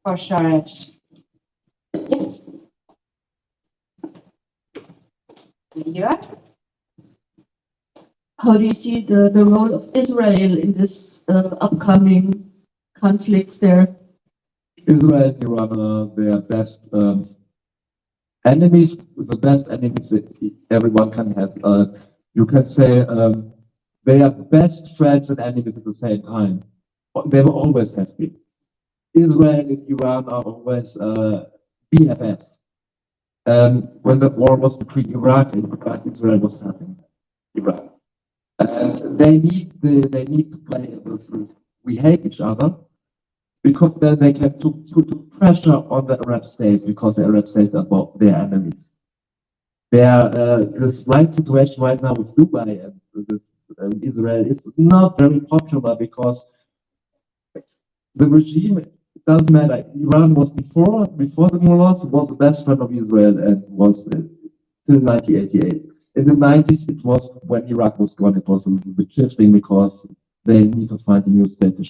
for Sharesh. Yes, there you are. How do you see the role of Israel in this upcoming conflicts there? Israel and Iran are their best enemies, the best enemies that everyone can have. You can say they are best friends and enemies at the same time. They will always have been. Israel and Iran are always BFFs. When the war was between Iraq and Iraq, Israel was having Iraq. And they need to play this. We hate each other because then they can put pressure on the Arab states because the Arab states are both their enemies. This right situation right now with Dubai and with Israel is not very popular because the regime, it doesn't matter. Iran was before the mullahs, was the best friend of Israel and was till 1988. In the 90s, it was when Iraq was gone, it was a little bit shifting because they need to find a new status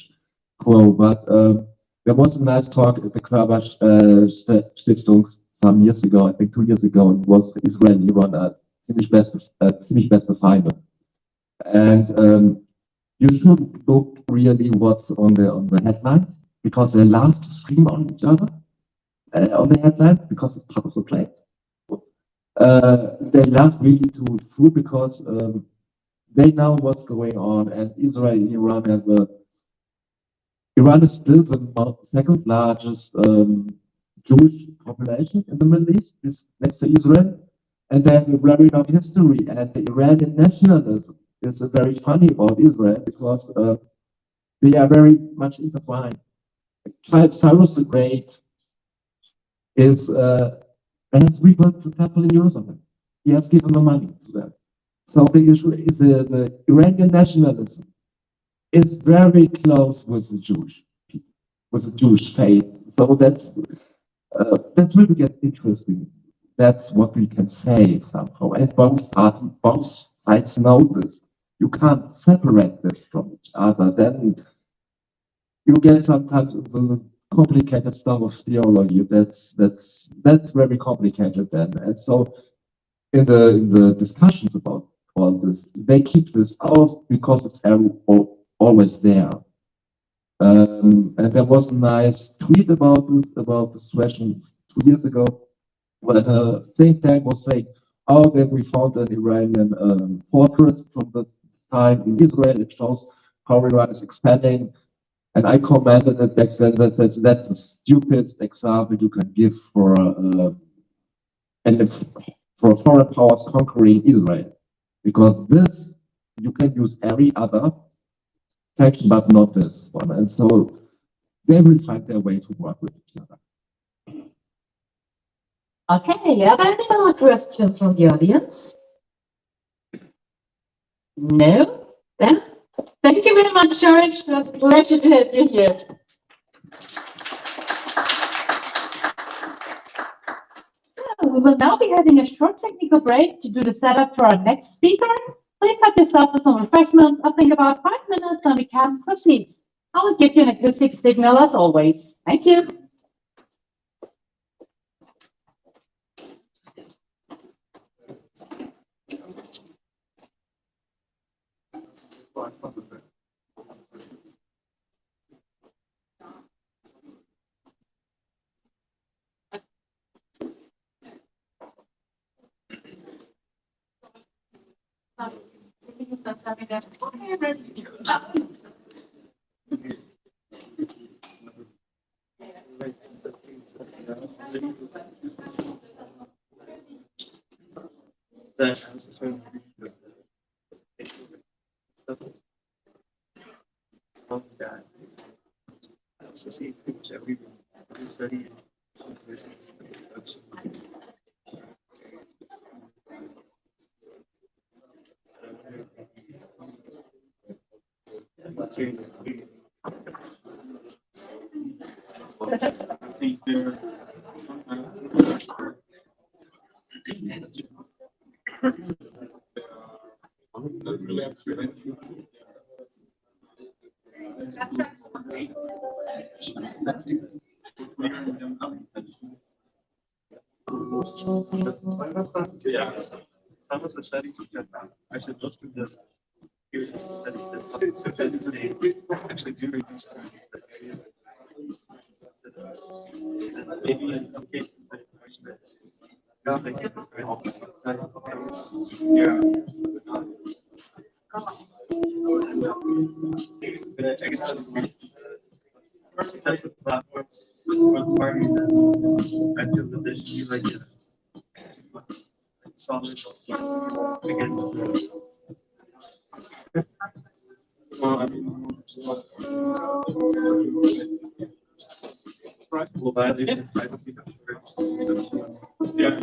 quo. But there was a nice talk at the Krabash Stiftung some years ago, I think 2 years ago, it was Israel and Iran ziemlich beste Feinde. And you should look really what's on the headlines because they love to scream on each other on the headlines because it's part of the play. They love really to fool because they know what's going on, and Israel and Iran have Iran is still the second largest Jewish population in the Middle East, is next to Israel, and they have a very long history. And the Iranian nationalism is very funny about Israel because they are very much intertwined. Cyrus the Great is has rebuilt the temple in Jerusalem. He has given the money to them. So the issue is the Iranian nationalism is very close with the Jewish people, with the Jewish faith. So that's really get interesting. That's what we can say somehow. And both sides know this. You can't separate this from each other. Then you get sometimes the complicated stuff of theology. That's very complicated then. And so in the discussions about all this, they keep this out because it's always there. And there was a nice tweet about this question 2 years ago when a think tank was saying, "Oh, then we found an Iranian fortress from this time in Israel. It shows how Iran is expanding." And I commented it back then that that's the stupidest example you can give for foreign powers conquering Israel, because this you can use every other faction, but not this one. And so they will find their way to work with each other. Okay, are there any more questions from the audience? No? Then, thank you very much, George. It was a pleasure to have you here. So, we will now be having a short technical break to do the setup for our next speaker. Please help yourself to some refreshments. I think about 5 minutes and we can proceed. I will give you an acoustic signal as always. Thank you. Yeah, some of the studies actually most of the here's the studies that actually do reduce crime. Maybe in some cases they actually yeah. But I guess that was weird. First, that's a platform for the party that I feel that there should be like a solid against the well, I mean, well, violation of privacy. Yeah.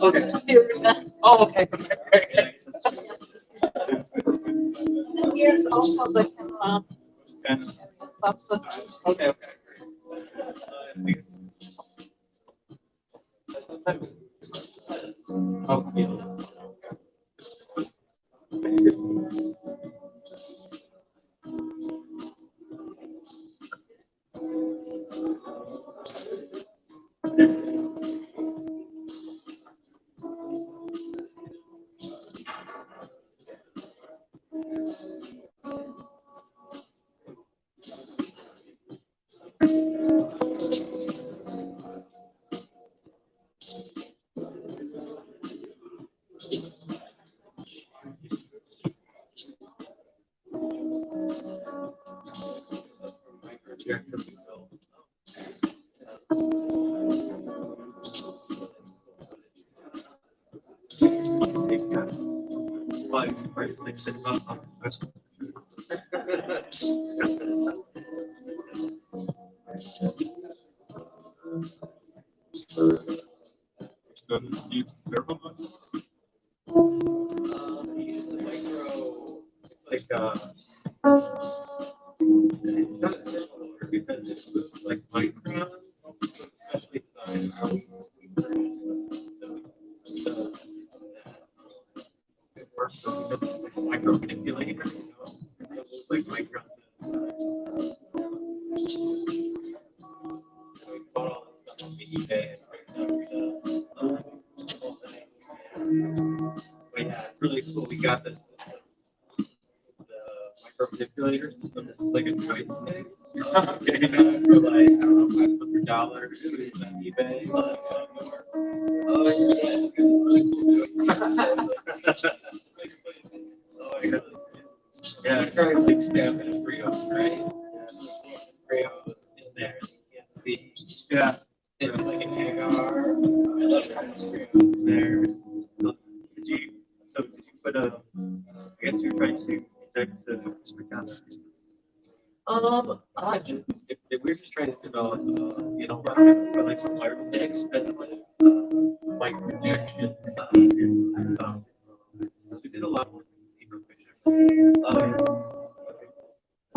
Okay. Oh, okay. Here's also the stuff. So Okay. Oh, yeah. Like it's not circular because it's like micron, especially it works with micro manipulator, like micron. We bought all this stuff on eBay. But yeah, it's really cool. We got this micro manipulator system. It's like a choice thing. Okay, for like I don't know $500 on eBay. Oh yeah, it's really cool choice. Oh yeah. Yeah, I tried like stabbing Frios, right? Frios in there, you can't see. Yeah. It's like an agar. I love that Frio there. Did you put a? I guess you're trying to connect the CRISPR Cas. If we're just trying to develop, like some inexpensive, like projection, stuff. We did a lot more deeper picture.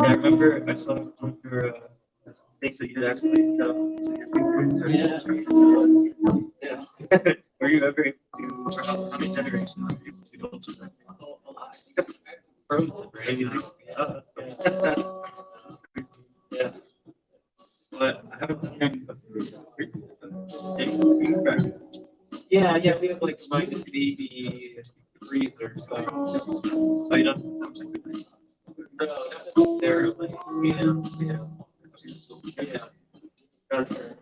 Yeah, I remember I saw one of your things that you had actually cut off some of your fingers. Yeah. Were you ever to, for how many generations of people to go through that? A lot. Frozen, right? Yeah. But I haven't done any of yeah, we have like -80 degrees or so. So you don't. No, not necessarily. Yeah. Gotcha.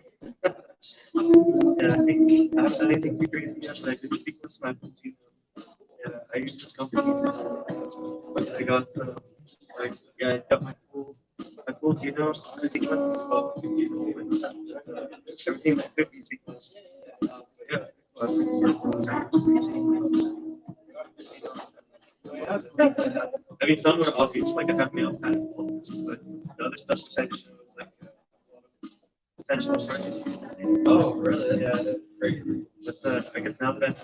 Yeah, I haven't done anything too crazy yet, but I did sequence my genome. Yeah, I used this company, but I got like yeah, I got my full genome sequence, well, everything that could be sequenced. Yeah. I mean, some were obvious, like I have mail patterns, but the other stuff which I just show is like potential. Oh, really? Yeah, that's great. But I guess now that I know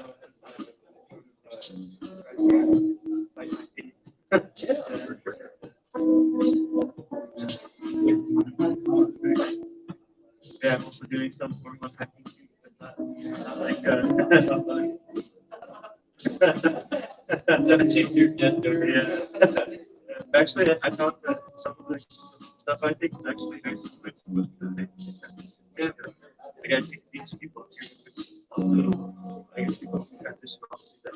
yeah, I'm also doing some form of hacking, but not like change your gender. Yeah. Actually, I found that some of the stuff I think is actually very similar to what the gender. Like I think these people also, I guess people who transition off to that.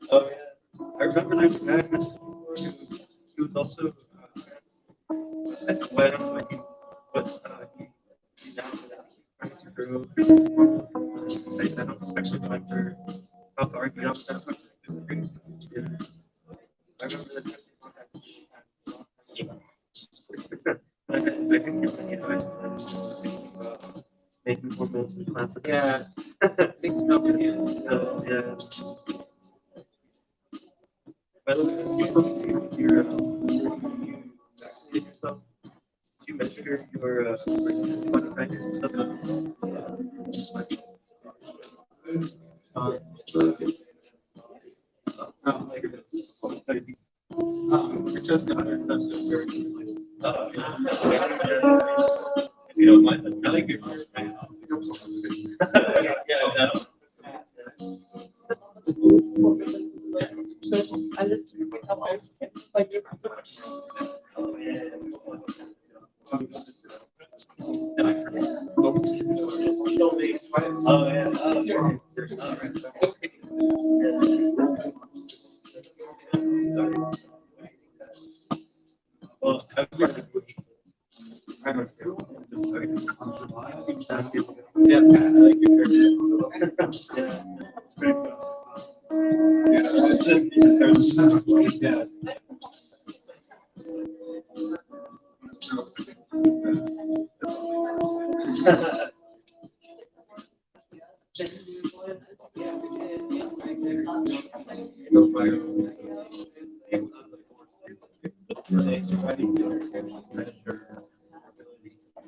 Oh yeah, I remember there's a guy before who was also I don't know what he, but he now trying to grow. I don't actually know if they're how far he got with that, but yeah, I remember that. I think you're really nice about making hormones and plants. Yeah, things complicated. Yeah. By the way, you told me you're you vaccinated yourself. You measure your body titers and stuff. Like you're just under such a very you don't mind. I like your yeah. So I just help us like Oh yeah. Well, I don't know. Yeah, I like your yeah, it's pretty cool. Yeah.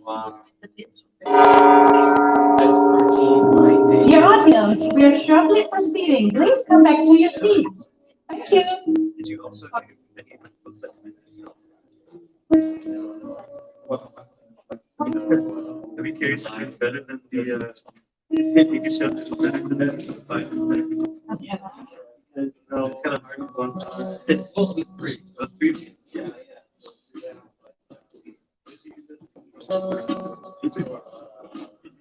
Wow. Dear audience, we are shortly proceeding. Please come back to your seats. Thank you. Did you also do any of the books that you I'd be curious if it's better than the you can show it's better than the 5. No, it's kind of hard to one. It's mostly 3. So 3. Yeah.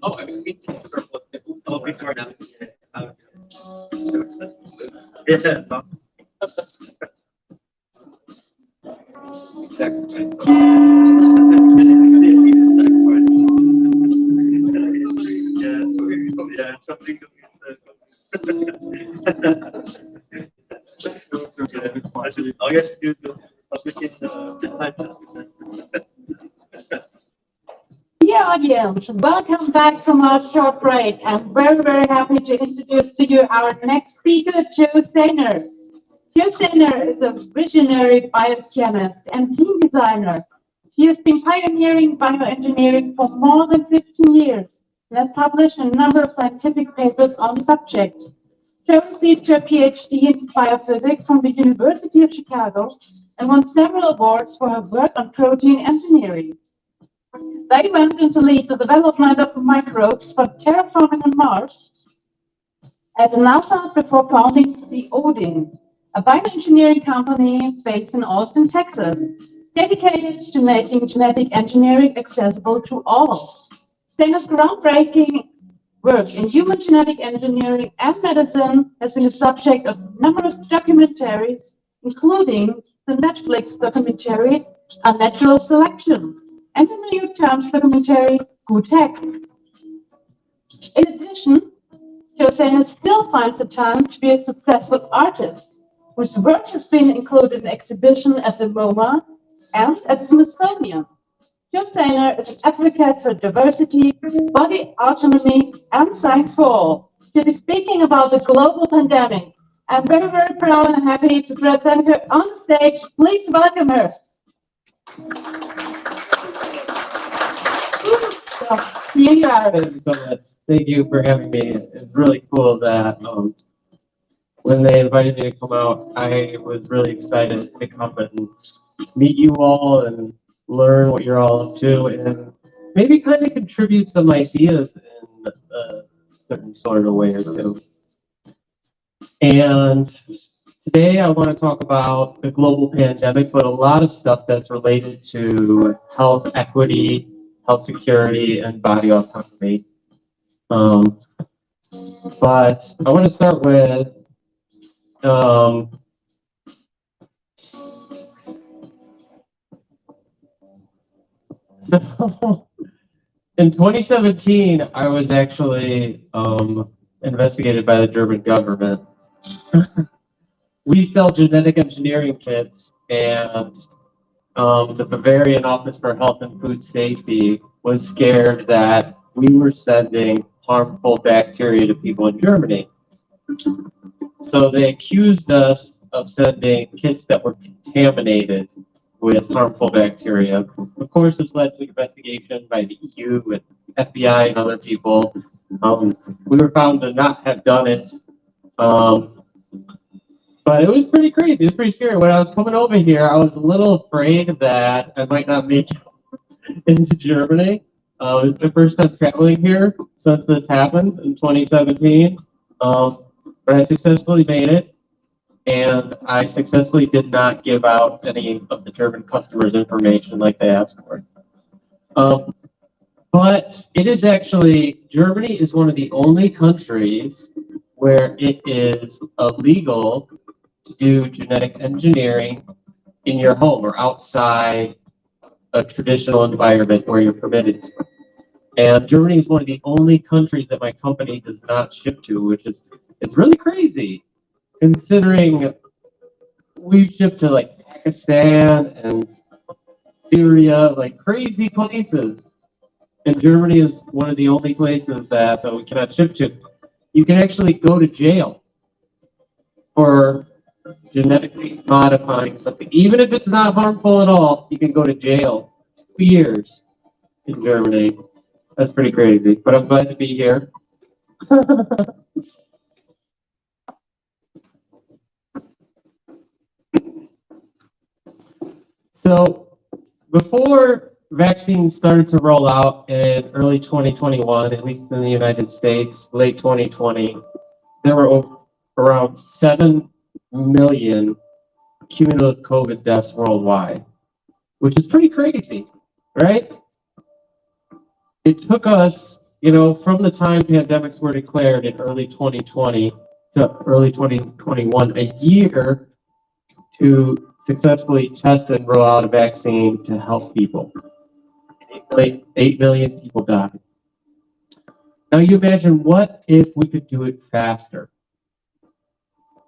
Oh, I mean, we can oh, before now. Yeah, it's awesome. Yeah, it's something that all you have to do is I'll stick in the time test. Dear audience, welcome back from our short break. I'm very, very happy to introduce to you our next speaker, Joe Zayner. Joe Zayner is a visionary biochemist and team designer. He has been pioneering bioengineering for more than 15 years and has published a number of scientific papers on the subject. Joe received her PhD in biophysics from the University of Chicago and won several awards for her work on protein engineering. They went on to lead the development of microbes for terraforming on Mars at NASA before founding the Odin, a bioengineering company based in Austin, Texas, dedicated to making genetic engineering accessible to all. Zayner's groundbreaking work in human genetic engineering and medicine has been the subject of numerous documentaries, including the Netflix documentary Unnatural Selection and the New York Times documentary Good Heck. In addition, Joe Zayner still finds the time to be a successful artist, whose work has been included in exhibition at the MoMA and at the Smithsonian. Joe Zayner is an advocate for diversity, body autonomy, and science for all. She'll be speaking about the global pandemic I'm very, very proud and happy to present her on stage. Please welcome her. So, here you are. Thank you so much. Thank you for having me. It's really cool that when they invited me to come out, I was really excited to come and meet you all and learn what you're all up to and maybe kind of contribute some ideas in a certain sort of way or two. And today I want to talk about the global pandemic, but a lot of stuff that's related to health equity, health security, and body autonomy. Um, but I want to start with so in 2017, I was actually investigated by the German government. We sell genetic engineering kits, and the Bavarian Office for Health and Food Safety was scared that we were sending harmful bacteria to people in Germany. So they accused us of sending kits that were contaminated with harmful bacteria. Of course, this led to an investigation by the EU and FBI and other people. We were found to not have done it. But it was pretty crazy. It was pretty scary. When I was coming over here, I was a little afraid that I might not make it into Germany. It was my first time traveling here since this happened in 2017. But I successfully made it, and I successfully did not give out any of the German customers' information like they asked for. But it is actually, Germany is one of the only countries where it is illegal to do genetic engineering in your home or outside a traditional environment where you're permitted to. And Germany is one of the only countries that my company does not ship to, which is it's really crazy considering we ship to like Pakistan and Syria, like crazy places. And Germany is one of the only places that we cannot ship to. You can actually go to jail for genetically modifying something. Even if it's not harmful at all, you can go to jail 2 years in Germany. That's pretty crazy, but I'm glad to be here. So before vaccines started to roll out in early 2021, at least in the United States, late 2020, there were around 7 million cumulative COVID deaths worldwide, which is pretty crazy, right? It took us, from the time pandemics were declared in early 2020 to early 2021, a year to successfully test and roll out a vaccine to help people. 8 million people died. Now you imagine, what if we could do it faster?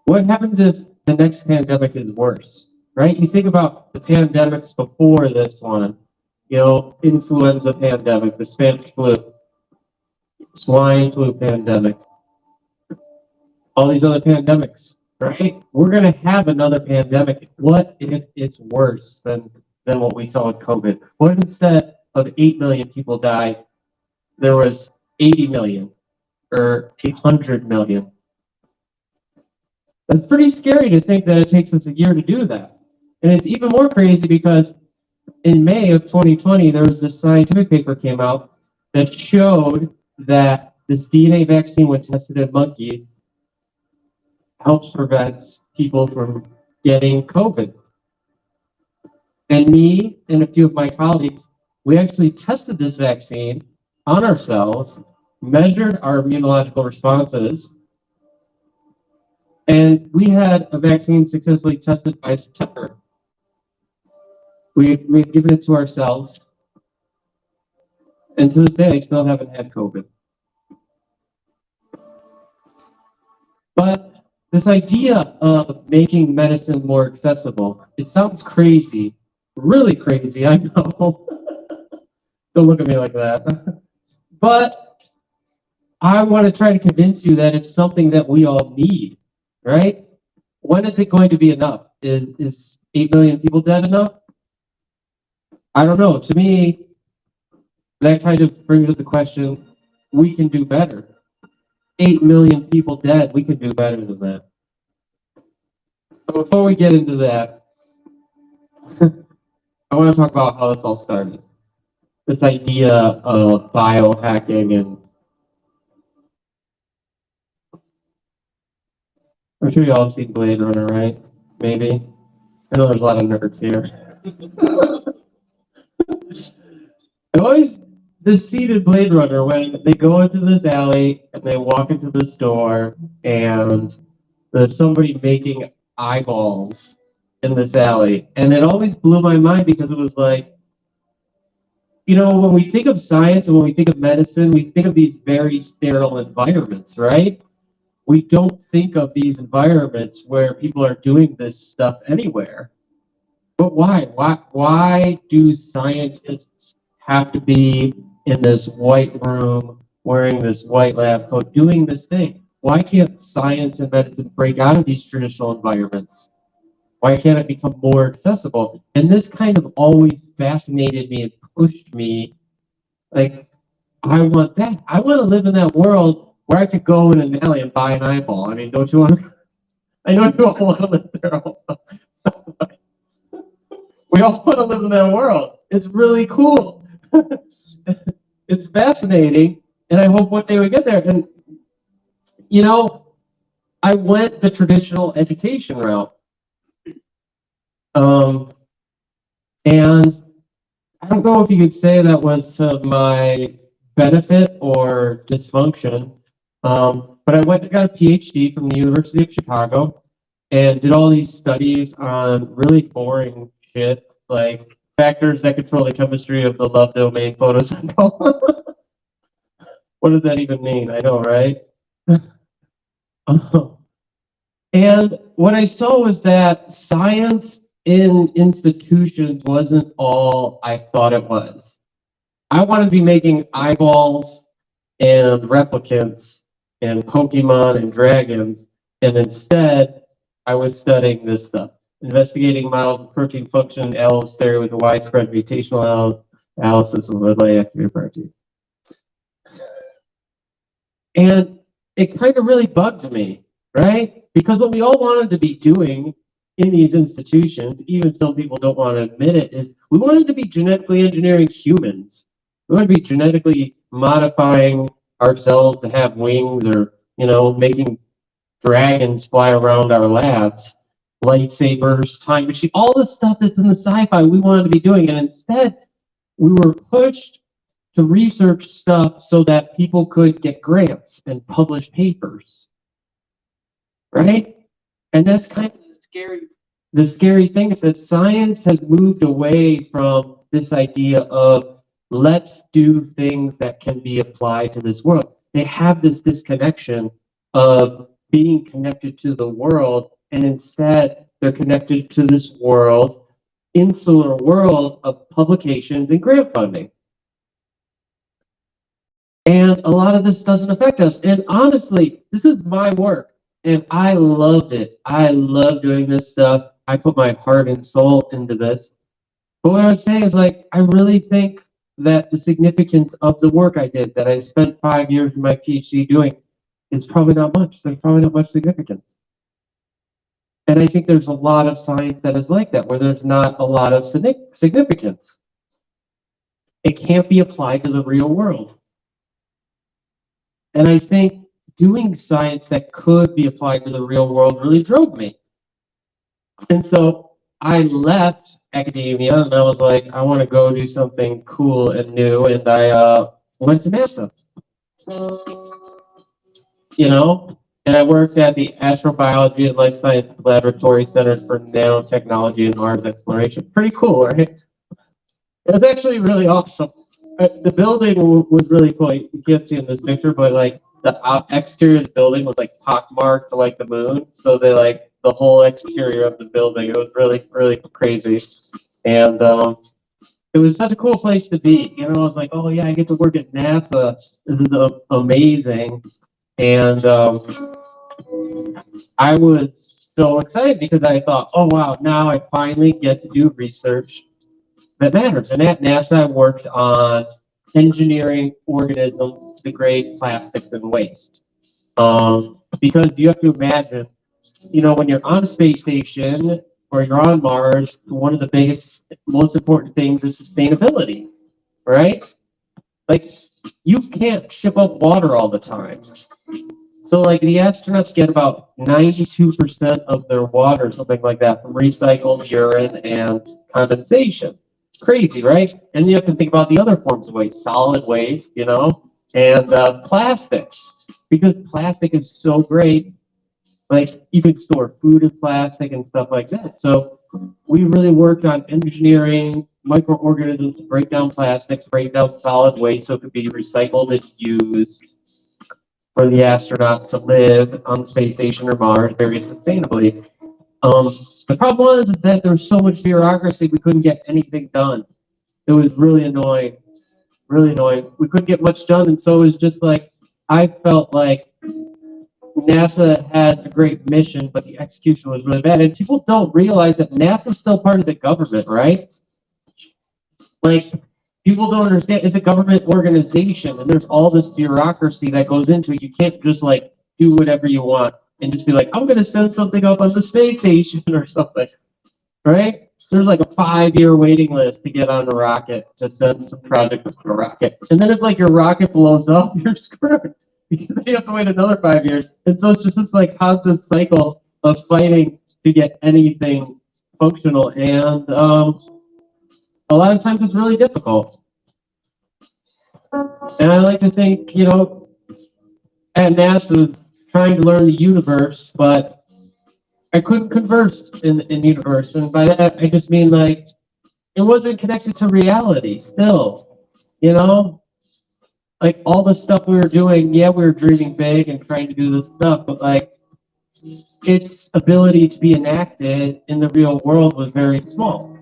What happens if the next pandemic is worse, right? You think about the pandemics before this one, influenza pandemic, the Spanish flu, swine flu pandemic, all these other pandemics, right? We're going to have another pandemic. What if it's worse than what we saw with COVID? What if instead of 8 million people died, there was 80 million or 100 million? That's pretty scary to think that it takes us a year to do that. And it's even more crazy because in May of 2020, there was this scientific paper came out that showed that this DNA vaccine, when tested in monkeys, helps prevent people from getting COVID. And me and a few of my colleagues, we actually tested this vaccine on ourselves, measured our immunological responses, and we had a vaccine successfully tested by September. We've given it to ourselves, and to this day, I still haven't had COVID. But this idea of making medicine more accessible, it sounds crazy, really crazy, I know. Don't look at me like that. But I want to try to convince you that it's something that we all need, right? when is it going to be enough? Is 8 million people dead enough? I don't know. To me, that kind of brings up the question, we can do better. 8 million people dead, we can do better than that. But before we get into that, I want to talk about how this all started. This idea of biohacking, and I'm sure you all have seen Blade Runner, right? Maybe. I know there's a lot of nerds here. I always this scene in Blade Runner when they go into this alley and they walk into the store and there's somebody making eyeballs in this alley. And it always blew my mind because it was like, when we think of science and when we think of medicine, we think of these very sterile environments, right? We don't think of these environments where people are doing this stuff anywhere. But why? Why do scientists have to be in this white room, wearing this white lab coat, doing this thing? Why can't science and medicine break out of these traditional environments? Why can't it become more accessible? And this kind of always fascinated me and pushed me. Like, I want that. I want to live in that world where I could go in an alley and buy an eyeball. I mean, don't you want to? I know you all want to live there also. We all want to live in that world. It's really cool. It's fascinating, and I hope one day we get there. And I went the traditional education route, and I don't know if you could say that was to my benefit or dysfunction. But I went and got a PhD from the University of Chicago and did all these studies on really boring shit, like factors that control the chemistry of the love domain photocycle. What does that even mean? I know, right? And what I saw was that science in institutions wasn't all I thought it was. I wanted to be making eyeballs and replicants and Pokemon and dragons, and instead I was studying this stuff, investigating models of protein function and allostery with a widespread mutational analysis of relay activity protein. And it kind of really bugged me, right? Because what we all wanted to be doing in these institutions, even some people don't want to admit it, is we wanted to be genetically engineering humans. We want to be genetically modifying ourselves to have wings, or, making dragons fly around our labs, lightsabers, time machine, all the stuff that's in the sci-fi we wanted to be doing. And instead, we were pushed to research stuff so that people could get grants and publish papers, right? And that's kind of the scary thing is that science has moved away from this idea of let's do things that can be applied to this world. They have this disconnection of being connected to the world, and instead they're connected to this world, insular world of publications and grant funding. And a lot of this doesn't affect us. And honestly, this is my work, and I loved it. I love doing this stuff. I put my heart and soul into this. But what I would say is, I really think that the significance of the work I did, that I spent 5 years in my PhD doing, is probably not much. There's probably not much significance. And I think there's a lot of science that is like that, where there's not a lot of significance. It can't be applied to the real world. And I think doing science that could be applied to the real world really drove me. And so I left academia and I was like, I want to go do something cool and new. And I went to NASA. And I worked at the Astrobiology and Life Science Laboratory Center for Nanotechnology and Mars Exploration. Pretty cool, right? It was actually really awesome. The building was really cool. You can't see in this picture, but the exterior of the building was pockmarked to the moon. So they the whole exterior of the building. It was really, really crazy. And it was such a cool place to be. I was like, oh yeah, I get to work at NASA. This is amazing. And I was so excited because I thought, oh wow, now I finally get to do research that matters. And at NASA, I worked on engineering organisms to degrade plastics and waste. Because you have to imagine, when you're on a space station or you're on Mars, one of the biggest, most important things is sustainability, right? Like, you can't ship up water all the time. So, like, the astronauts get about 92% of their water, something like that, from recycled urine and condensation. Crazy, right? And you have to think about the other forms of waste, solid waste, and plastic. Because plastic is so great, like, you can store food in plastic and stuff like that. So, we really worked on engineering microorganisms to break down plastics, break down solid waste so it could be recycled and used for the astronauts to live on the space station or Mars very sustainably. The problem was is that there was so much bureaucracy we couldn't get anything done. It was really annoying, really annoying. We couldn't get much done, and so it was just like I felt like NASA has a great mission, but the execution was really bad. And people don't realize that NASA's still part of the government, right? Like, people don't understand it's a government organization, and there's all this bureaucracy that goes into it. You can't just like do whatever you want and just be like, I'm going to send something up on the space station or something, right? There's like a 5-year waiting list to get on a rocket to send some project up on a rocket, and then if like your rocket blows up, you're screwed because you have to wait another 5 years. And so it's just this like constant cycle of fighting to get anything functional, and a lot of times it's really difficult. And I like to think, at NASA, trying to learn the universe, but I couldn't converse in universe. And by that, I just mean like, it wasn't connected to reality still, Like all the stuff we were doing, yeah, we were dreaming big and trying to do this stuff, but like, its ability to be enacted in the real world was very small.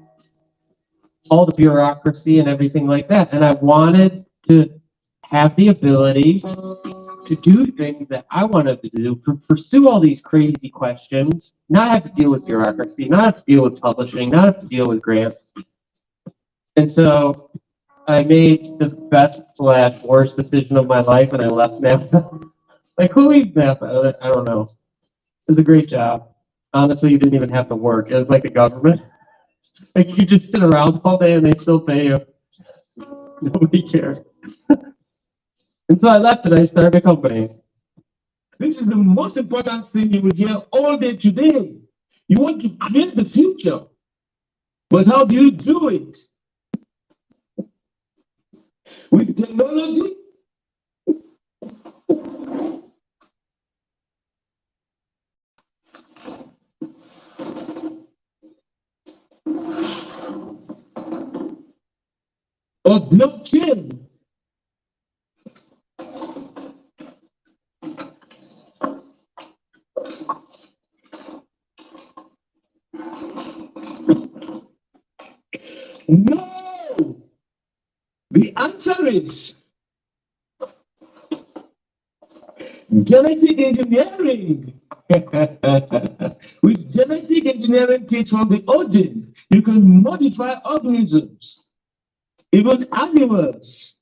All the bureaucracy and everything like that. And I wanted to have the ability to do things that I wanted to do, to pursue all these crazy questions, not have to deal with bureaucracy, not have to deal with publishing, not have to deal with grants. And so I made the best/worst decision of my life, and I left NASA. Like, who leaves NASA? I don't know. It was a great job. Honestly, you didn't even have to work. It was like the government. Like, you just sit around all day and they still pay you. Nobody cares. And so I left and I started a company. This is the most important thing you will hear all day today. You want to create the future. But how do you do it? With technology? Or blockchain? No! The answer is genetic engineering. With genetic engineering kits from the origin, you can modify organisms, even animals.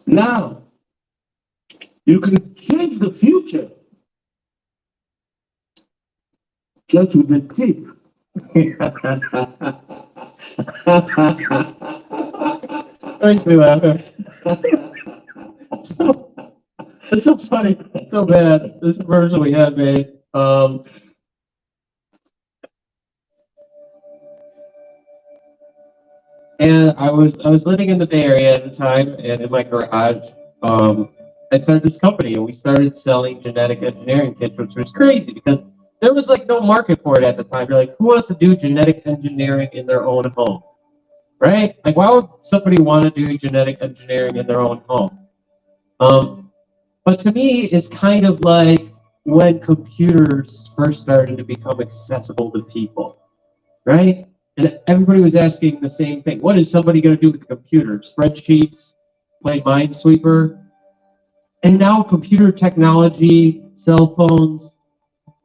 Now, you can change the future just with a tip. Makes me laugh. It's so funny, so bad. This version we had made. And I was living in the Bay Area at the time, and in my garage, I started this company, and we started selling genetic engineering kits, which was crazy because there was like no market for it at the time. You're like, who wants to do genetic engineering in their own home, right? Like, why would somebody want to do genetic engineering in their own home? But to me, it's kind of like when computers first started to become accessible to people, right? And everybody was asking the same thing. What is somebody going to do with a computer? Spreadsheets, play Minesweeper? And now computer technology, cell phones,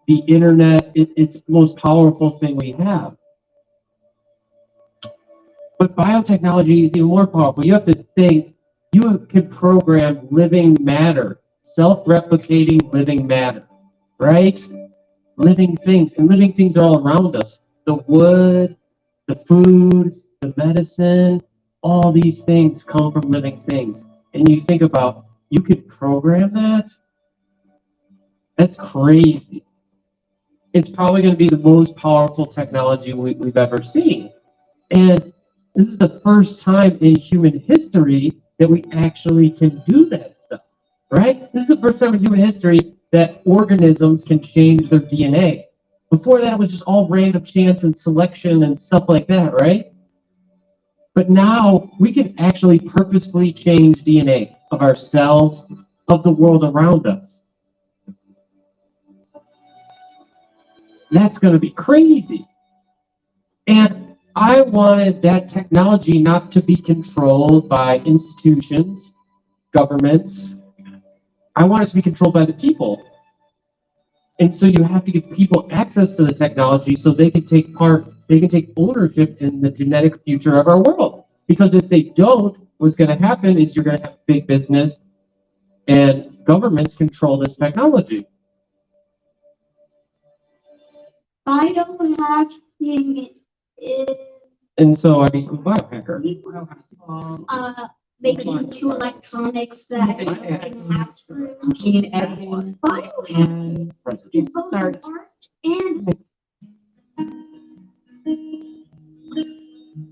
the internet, it's the most powerful thing we have. But biotechnology is even more powerful. You have to think, you can program living matter, self-replicating living matter, right? Living things, and living things are all around us. The wood, the food, the medicine, all these things come from living things. And you think about, you could program that? That's crazy. It's probably going to be the most powerful technology we've ever seen. And this is the first time in human history that we actually can do that stuff, right? This is the first time in human history that organisms can change their DNA. Before that, it was just all random chance and selection and stuff like that, right? But now we can actually purposefully change DNA of ourselves, of the world around us. That's going to be crazy. And I wanted that technology not to be controlled by institutions, governments. I want it to be controlled by the people. And so you have to give people access to the technology so they can take ownership in the genetic future of our world. Because if they don't, what's going to happen is you're going to have big business and governments control this technology. Biohacking is And so I became a biohacker. making into electronics that can have through Gene editing biohacking. and It's both starts. art and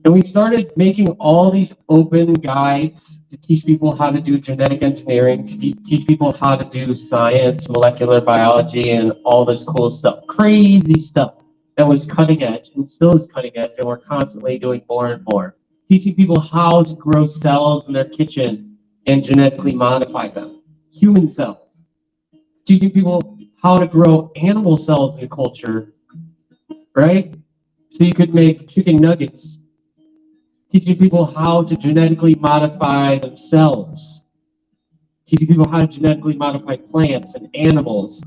And we started making all these open guides to teach people how to do genetic engineering, to teach people how to do science, molecular biology, and all this cool stuff. Crazy stuff that was cutting edge and still is cutting edge, and we're constantly doing more and more. Teaching people how to grow cells in their kitchen and genetically modify them. Human cells. Teaching people how to grow animal cells in culture, right? So you could make chicken nuggets. Teaching people how to genetically modify themselves, teaching people how to genetically modify plants and animals.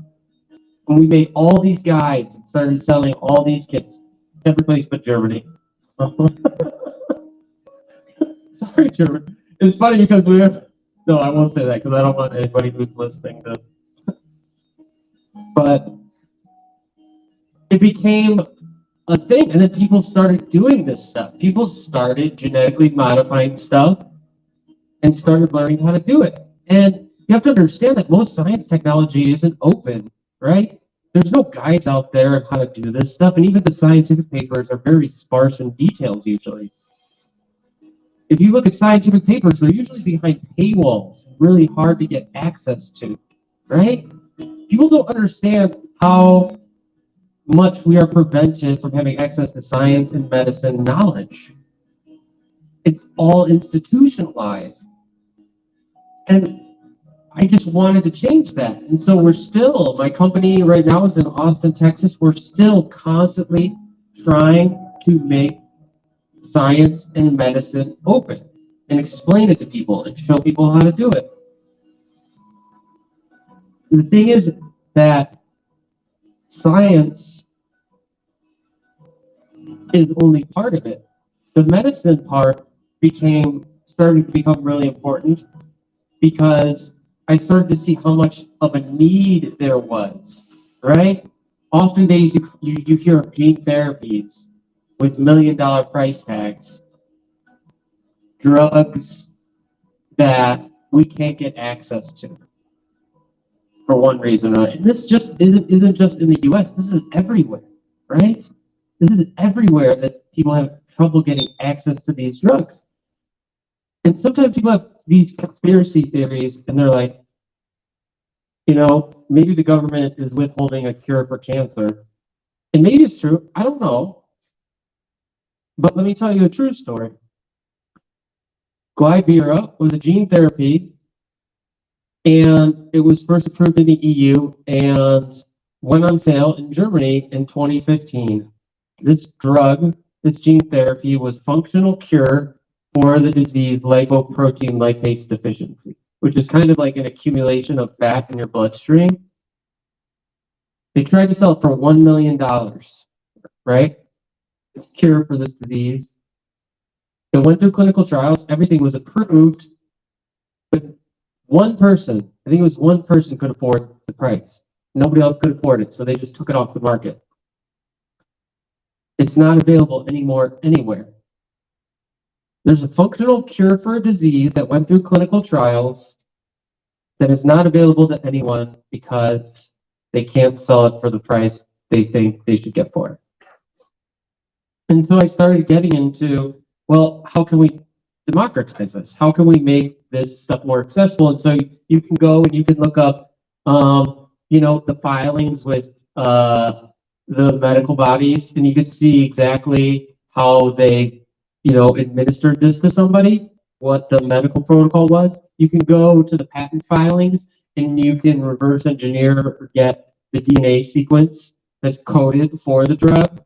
And we made all these guides and started selling all these kits, every place but Germany. Sorry, Germany. It's funny because no, I won't say that because I don't want anybody who's listening to. But it became a thing, and then people started doing this stuff. People started genetically modifying stuff and started learning how to do it. And you have to understand that most science technology isn't open, right? There's no guides out there of how to do this stuff, and even the scientific papers are very sparse in details usually. If you look at scientific papers, they're usually behind paywalls, really hard to get access to, right? People don't understand how much we are prevented from having access to science and medicine knowledge. It's all institutionalized. And I just wanted to change that. And so we're still, my company right now is in Austin, Texas. We're still constantly trying to make science and medicine open and explain it to people and show people how to do it. The thing is that science is only part of it. The medicine part started to become really important because I started to see how much of a need there was, right? Often days you hear of gene therapies with $1 million price tags, drugs that we can't get access to for one reason or another. And this just isn't just in the US, this is everywhere, right? This is everywhere that people have trouble getting access to these drugs. And sometimes people have these conspiracy theories and they're like, maybe the government is withholding a cure for cancer. And maybe it's true, I don't know. But let me tell you a true story. Glybera was a gene therapy And it was first approved in the EU and went on sale in Germany in 2015. This drug, this gene therapy, was functional cure for the disease lipoprotein lipase deficiency, which is kind of like an accumulation of fat in your bloodstream. They tried to sell it for $1 million, right? It's cure for this disease. It went through clinical trials. Everything was approved, but one person, I think it was one person, could afford the price. Nobody else could afford it, so they just took it off the market. It's not available anymore anywhere. There's a functional cure for a disease that went through clinical trials that is not available to anyone because they can't sell it for the price they think they should get for it. And so I started getting into, well, how can we democratize this? How can we make this stuff more accessible? And so you can go and you can look up, the filings with the medical bodies, and you could see exactly how they, administered this to somebody, what the medical protocol was. You can go to the patent filings and you can reverse engineer or get the DNA sequence that's coded for the drug.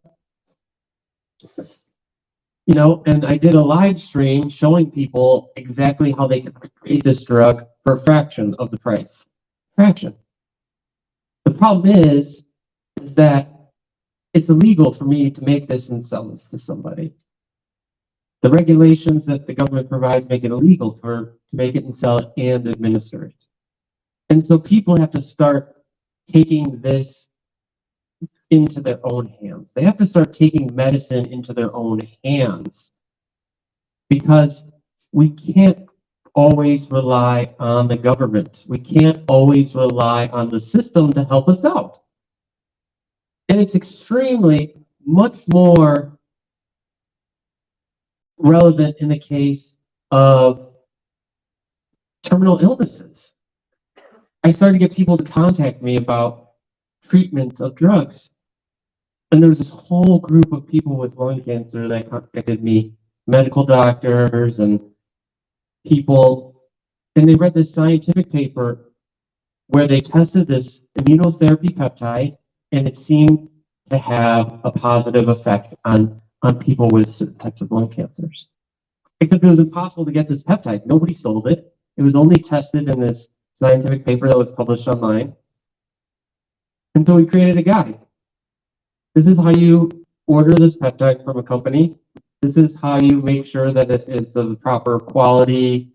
And I did a live stream showing people exactly how they could create this drug for a fraction of the price. Fraction. The problem is that it's illegal for me to make this and sell this to somebody. The regulations that the government provides make it illegal to make it and sell it and administer it. And so people have to start taking this into their own hands. They have to start taking medicine into their own hands, because we can't always rely on the government. We can't always rely on the system to help us out. And it's extremely much more relevant in the case of terminal illnesses. I started to get people to contact me about treatments of drugs. And there was this whole group of people with lung cancer that contacted me, medical doctors and people, and they read this scientific paper where they tested this immunotherapy peptide, and it seemed to have a positive effect on people with certain types of lung cancers. Except it was impossible to get this peptide. Nobody sold it. It was only tested in this scientific paper that was published online. And so we created a guide. This is how you order this peptide from a company. This is how you make sure that it's of proper quality.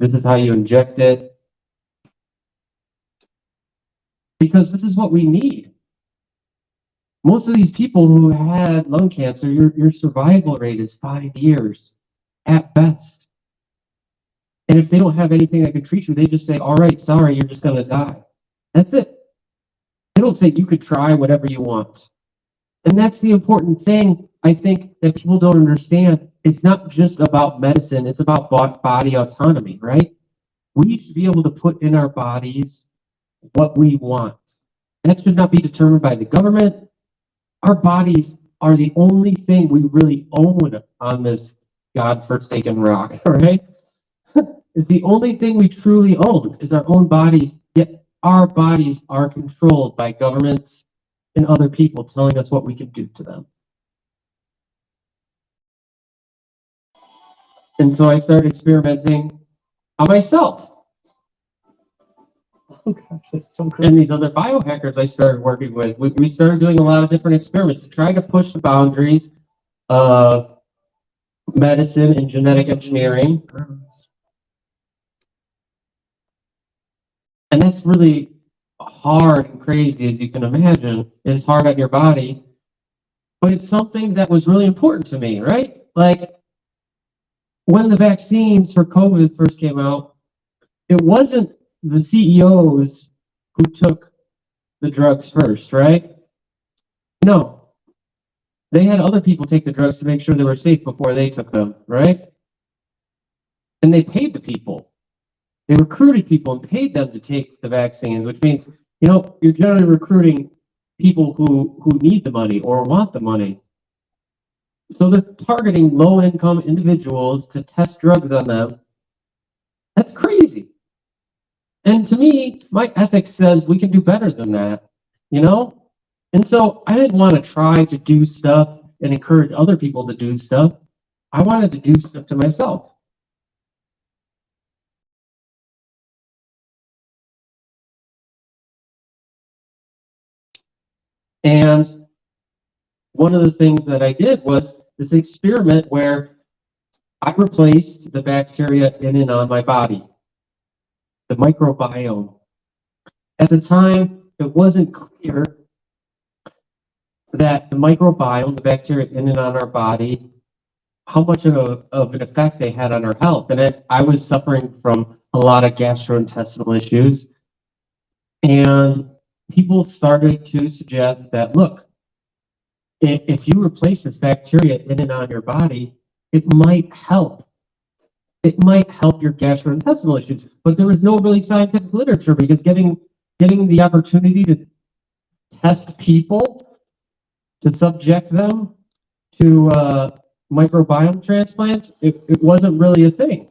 This is how you inject it. Because this is what we need. Most of these people who had lung cancer, your survival rate is 5 years at best. And if they don't have anything that can treat you, they just say, all right, sorry, you're just going to die. That's it. They don't say you could try whatever you want. And that's the important thing, I think, that people don't understand. It's not just about medicine. It's about body autonomy, right? We should be able to put in our bodies what we want. That should not be determined by the government. Our bodies are the only thing we really own on this God-forsaken rock, right? It's the only thing we truly own is our own bodies, yet our bodies are controlled by governments and other people telling us what we can do to them. And so I started experimenting on myself. Oh gosh, that's so cool. And these other biohackers I started working with, we started doing a lot of different experiments to try to push the boundaries of medicine and genetic engineering. And that's really hard and crazy, as you can imagine. It's hard on your body, but it's something that was really important to me, right? Like when the vaccines for COVID first came out, it wasn't the CEOs who took the drugs first, right? No. They had other people take the drugs to make sure they were safe before they took them, right? And they paid the people. They recruited people and paid them to take the vaccines, which means, you're generally recruiting people who need the money or want the money. So they're targeting low-income individuals to test drugs on them. That's crazy. And to me, my ethics says we can do better than that, you know? And so I didn't want to try to do stuff and encourage other people to do stuff. I wanted to do stuff to myself. And one of the things that I did was this experiment where I replaced the bacteria in and on my body, the microbiome. At the time, it wasn't clear that the microbiome, the bacteria in and on our body, how much of an effect they had on our health. And I was suffering from a lot of gastrointestinal issues. And people started to suggest that, look, if you replace this bacteria in and on your body, it might help. It might help your gastrointestinal issues. But there was no really scientific literature because getting the opportunity to test people, to subject them to microbiome transplants, it wasn't really a thing.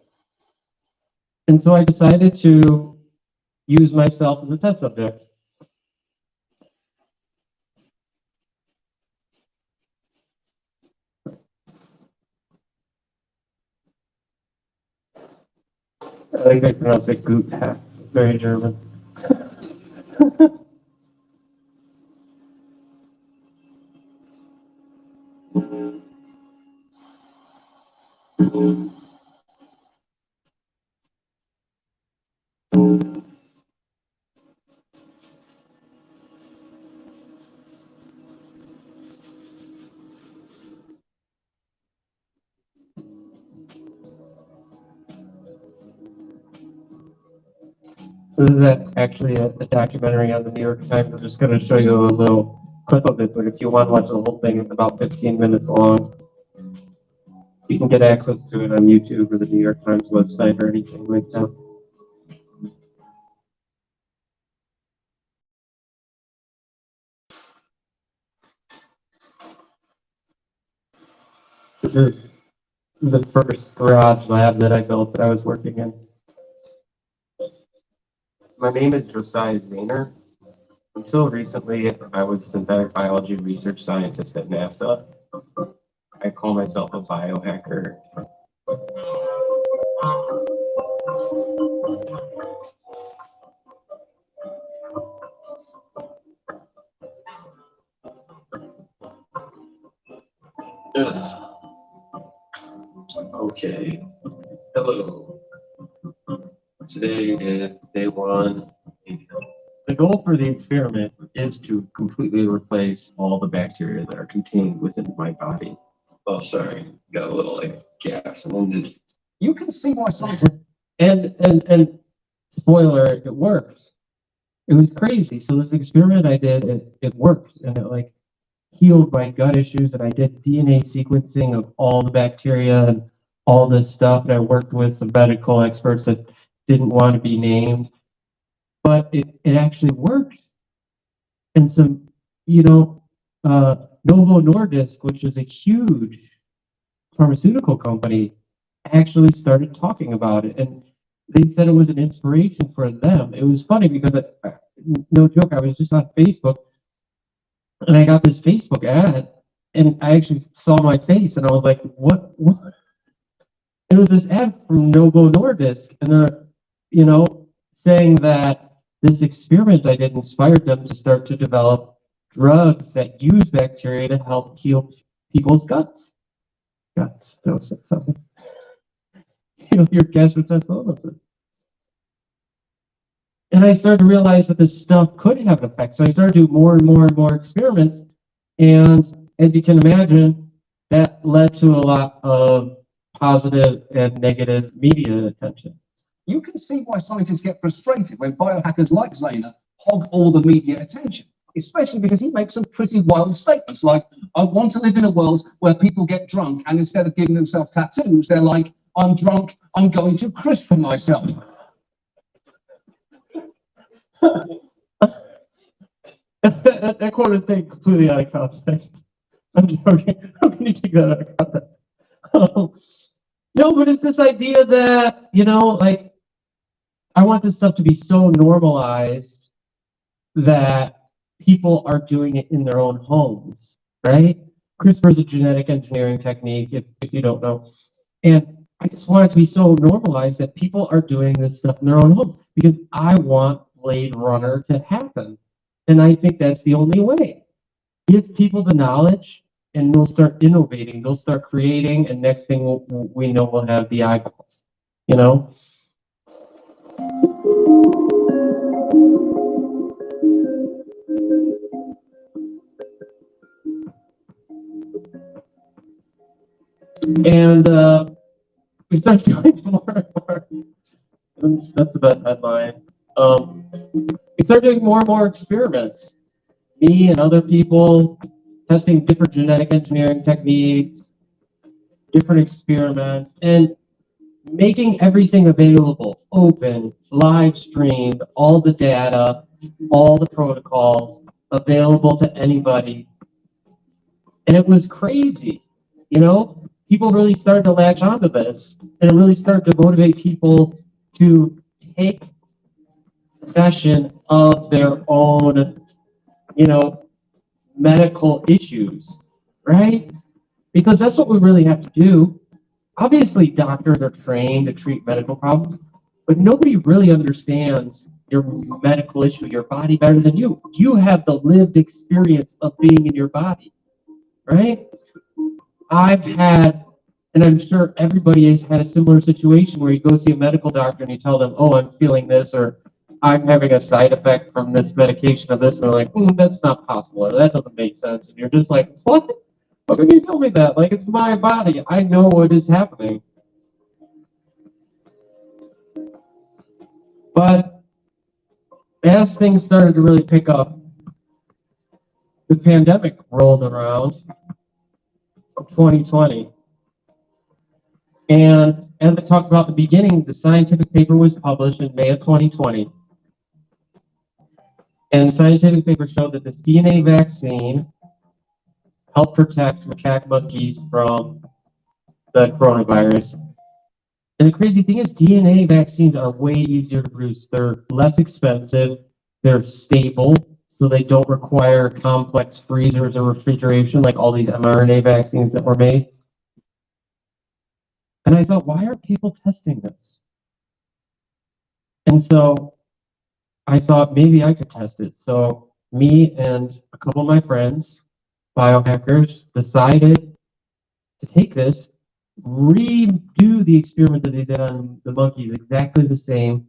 And so I decided to use myself as a test subject. I think I pronounce it Gut hack. Very German. This is actually a documentary on the New York Times. I'm just going to show you a little clip of it, but if you want to watch the whole thing, it's about 15 minutes long. You can get access to it on YouTube or the New York Times website or anything like that. This is the first garage lab that I built that I was working in. My name is Josiah Zayner. Until recently, I was a synthetic biology research scientist at NASA. I call myself a biohacker. Okay. Hello. Today is day one. The goal for the experiment is to completely replace all the bacteria that are contained within my body. Oh, sorry. Got a little like gas. And you can see why something. And spoiler, it worked. It was crazy. So this experiment I did, it worked, and it like healed my gut issues. And I did DNA sequencing of all the bacteria and all this stuff. And I worked with some medical experts that didn't want to be named, but it actually worked. And some, Novo Nordisk, which is a huge pharmaceutical company, actually started talking about it. And they said it was an inspiration for them. It was funny because, no joke, I was just on Facebook and I got this Facebook ad and I actually saw my face and I was like, what? It was this ad from Novo Nordisk and they're, saying that this experiment I did inspired them to start to develop drugs that use bacteria to help heal people's guts. Guts, that was something. Your gastrointestinal. And I started to realize that this stuff could have an effect. So I started to do more and more and more experiments. And as you can imagine, that led to a lot of positive and negative media attention. You can see why scientists get frustrated when biohackers like Zayner hog all the media attention, especially because he makes some pretty wild statements like, I want to live in a world where people get drunk and instead of giving themselves tattoos, they're like, I'm drunk, I'm going to CRISPR myself. that quote is taken completely out of context. I'm joking. How can you take that out of context? No, but it's this idea that, like, I want this stuff to be so normalized that people are doing it in their own homes, right? CRISPR is a genetic engineering technique, if you don't know. And I just want it to be so normalized that people are doing this stuff in their own homes because I want Blade Runner to happen. And I think that's the only way. Give people the knowledge and they'll start innovating, they'll start creating, and next thing we know, we'll have the eyeballs, you know? And we start doing more and more. That's the best headline. We start doing more and more experiments. Me and other people testing different genetic engineering techniques, different experiments, and making everything available, open, live streamed, all the data, all the protocols available to anybody. And it was crazy, you know? People really started to latch onto this, and it really started to motivate people to take possession of their own, you know, medical issues, right? Because that's what we really have to do. Obviously, doctors are trained to treat medical problems, but nobody really understands your medical issue, your body better than you. You have the lived experience of being in your body, right? I've had, and I'm sure everybody has had a similar situation where you go see a medical doctor and you tell them, oh, I'm feeling this, or I'm having a side effect from this medication of this, and they're like, that's not possible, or that doesn't make sense. And you're just like, what? How can you tell me that? Like, it's my body. I know what is happening. But as things started to really pick up, the pandemic rolled around, 2020. And as I talked about at the beginning, the scientific paper was published in May of 2020. And the scientific paper showed that this DNA vaccine helped protect macaque monkeys from the coronavirus. And the crazy thing is DNA vaccines are way easier to produce. They're less expensive, they're stable, so they don't require complex freezers or refrigeration like all these mRNA vaccines that were made. And I thought, why aren't people testing this? And so I thought maybe I could test it. So me and a couple of my friends, biohackers, decided to take this, redo the experiment that they did on the monkeys exactly the same,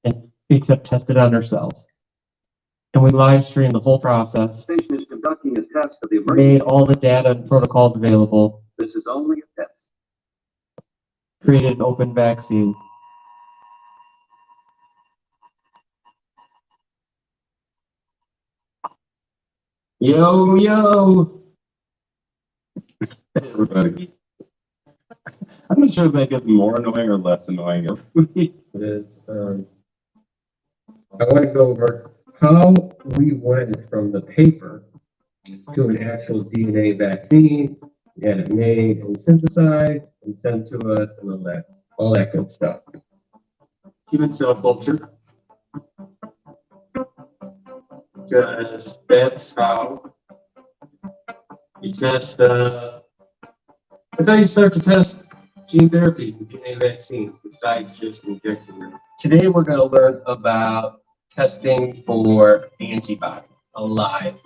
and except test it on ourselves. And we live streamed the whole process. Station is conducting a test of the Made emergency. all the data and protocols available. This is only a test. Created an open vaccine. Yo, yo. Everybody. I'm not sure if that gets more annoying or less annoying. It is, I want to go over how we went from the paper to an actual DNA vaccine, get it made and synthesized and sent to us and all that good stuff. Human cell culture. Because that's how you test, that's how you start to test gene therapies and DNA vaccines besides just injecting them. Today we're going to learn about testing for antibodies, alive.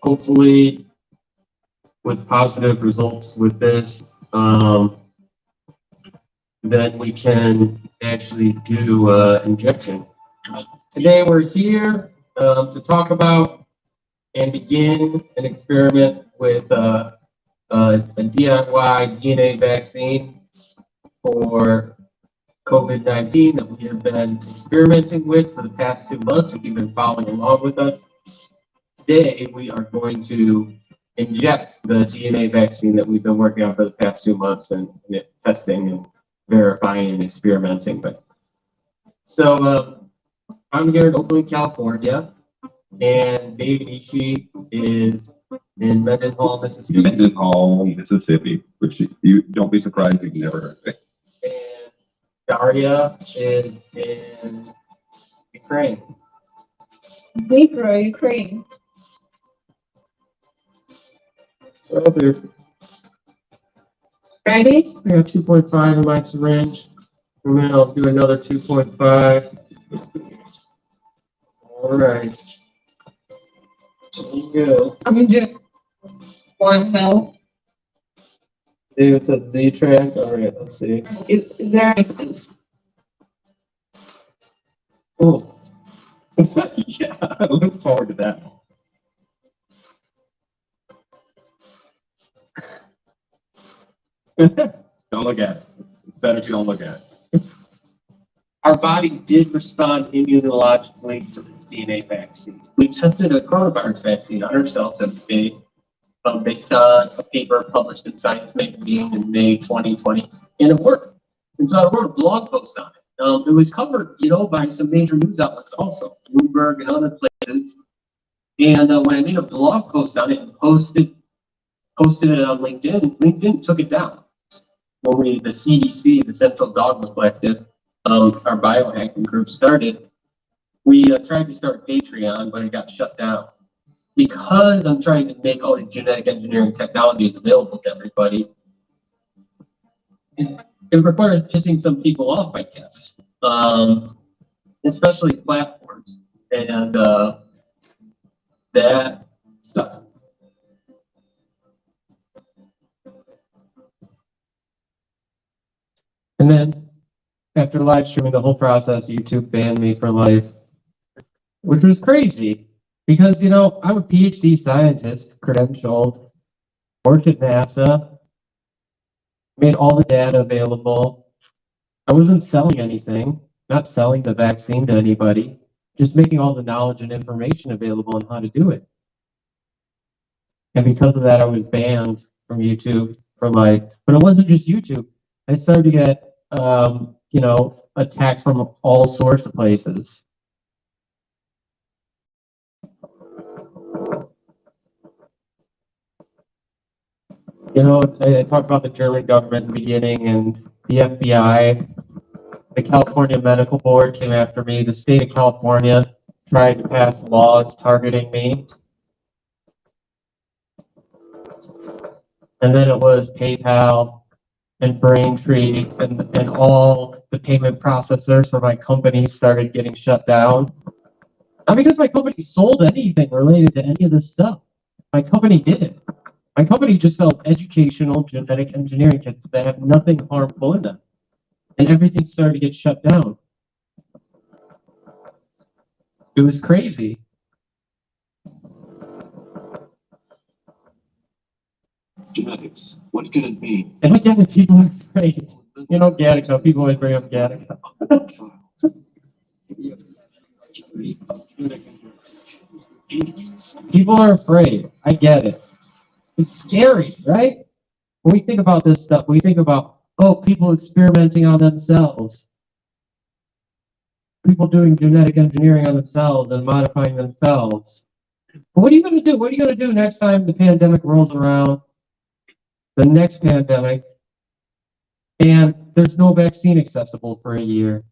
Hopefully, with positive results with this, then we can actually do injection. Today we're here to talk about and begin an experiment with a DIY DNA vaccine for COVID-19 that we have been experimenting with for the past 2 months. If you've been following along with us, today we are going to inject the DNA vaccine that we've been working on for the past 2 months and testing and verifying and experimenting with. So I'm here in Oakland, California, and David Ishii is in Mendenhall, Mississippi. Mendenhall, Mississippi, which you don't be surprised you've never heard of. And Daria is in Ukraine. Ukraine. So there's ready. I got 2.5 in my syringe. And then I'll do another 2.5. All right. There you go. I'm gonna do 1 ml. David said Z track. All right, let's see. Is there a difference? Oh, Yeah, I look forward to that. Don't look at it. It's better if you don't look at it. our bodies did respond immunologically to this DNA vaccine. We tested a coronavirus vaccine on ourselves every day, based on a paper published in Science magazine in May 2020, and it worked. And so I wrote a blog post on it. It was covered, by some major news outlets also, Bloomberg and other places. And when I made a blog post on it and posted it on LinkedIn, LinkedIn took it down. When the CDC, the Central Dogma Collective, our biohacking group started, we tried to start Patreon, but it got shut down. Because I'm trying to make all the genetic engineering technologies available to everybody, it requires pissing some people off, I guess, especially platforms, and that sucks. And then, after live streaming the whole process, YouTube banned me for life, which was crazy because, I'm a PhD scientist, credentialed, worked at NASA, made all the data available. I wasn't selling anything, not selling the vaccine to anybody, just making all the knowledge and information available on how to do it. And because of that, I was banned from YouTube for life. But it wasn't just YouTube. I started to get, attacked from all sorts of places. I talked about the German government in the beginning and the FBI. The California Medical Board came after me. The state of California tried to pass laws targeting me. And then it was PayPal and Braintree and all the payment processors for my company started getting shut down. Not because my company sold anything related to any of this stuff. My company didn't. My company just sells educational genetic engineering kits that have nothing harmful in them. And everything started to get shut down. It was crazy. Genetics. What could it mean? And again, people are afraid. Gattaca, people always bring up Gattaca. People are afraid. I get it. It's scary, right? When we think about this stuff, we think about, people experimenting on themselves. People doing genetic engineering on themselves and modifying themselves. But what are you going to do? What are you going to do next time the pandemic rolls around? The next pandemic, and there's no vaccine accessible for a year,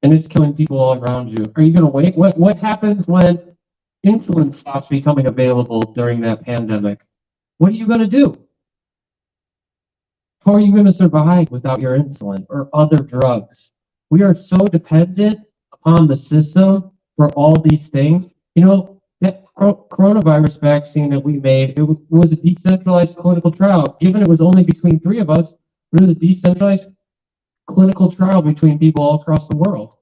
and it's killing people all around you. Are you going to wait? What happens when insulin stops becoming available during that pandemic? What are you going to do? How are you going to survive without your insulin or other drugs? We are so dependent upon the system for all these things. That coronavirus vaccine that we made, it was a decentralized clinical trial. Given it was only between 3 of us, it was a decentralized clinical trial between people all across the world.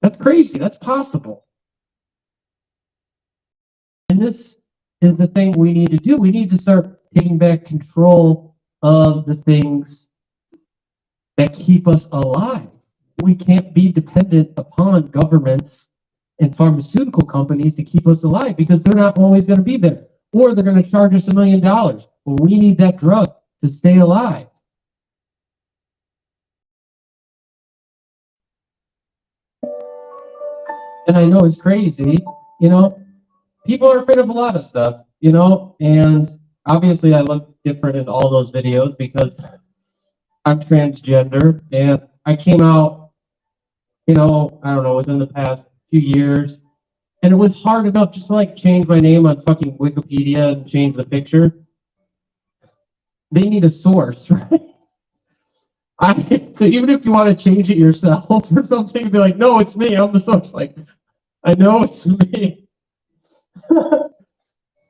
That's crazy. That's possible. And this is the thing we need to do. We need to start taking back control of the things that keep us alive. We can't be dependent upon governments and pharmaceutical companies to keep us alive because they're not always going to be there. Or they're going to charge us $1 million. Well, we need that drug to stay alive. And I know it's crazy, people are afraid of a lot of stuff, and obviously I look different in all those videos because I'm transgender, and I came out, I don't know, within the past few years, and it was hard enough just to like change my name on fucking Wikipedia and change the picture. They need a source, right? So even if you want to change it yourself or something, be like, no, it's me, I'm the source. Like, I know it's me.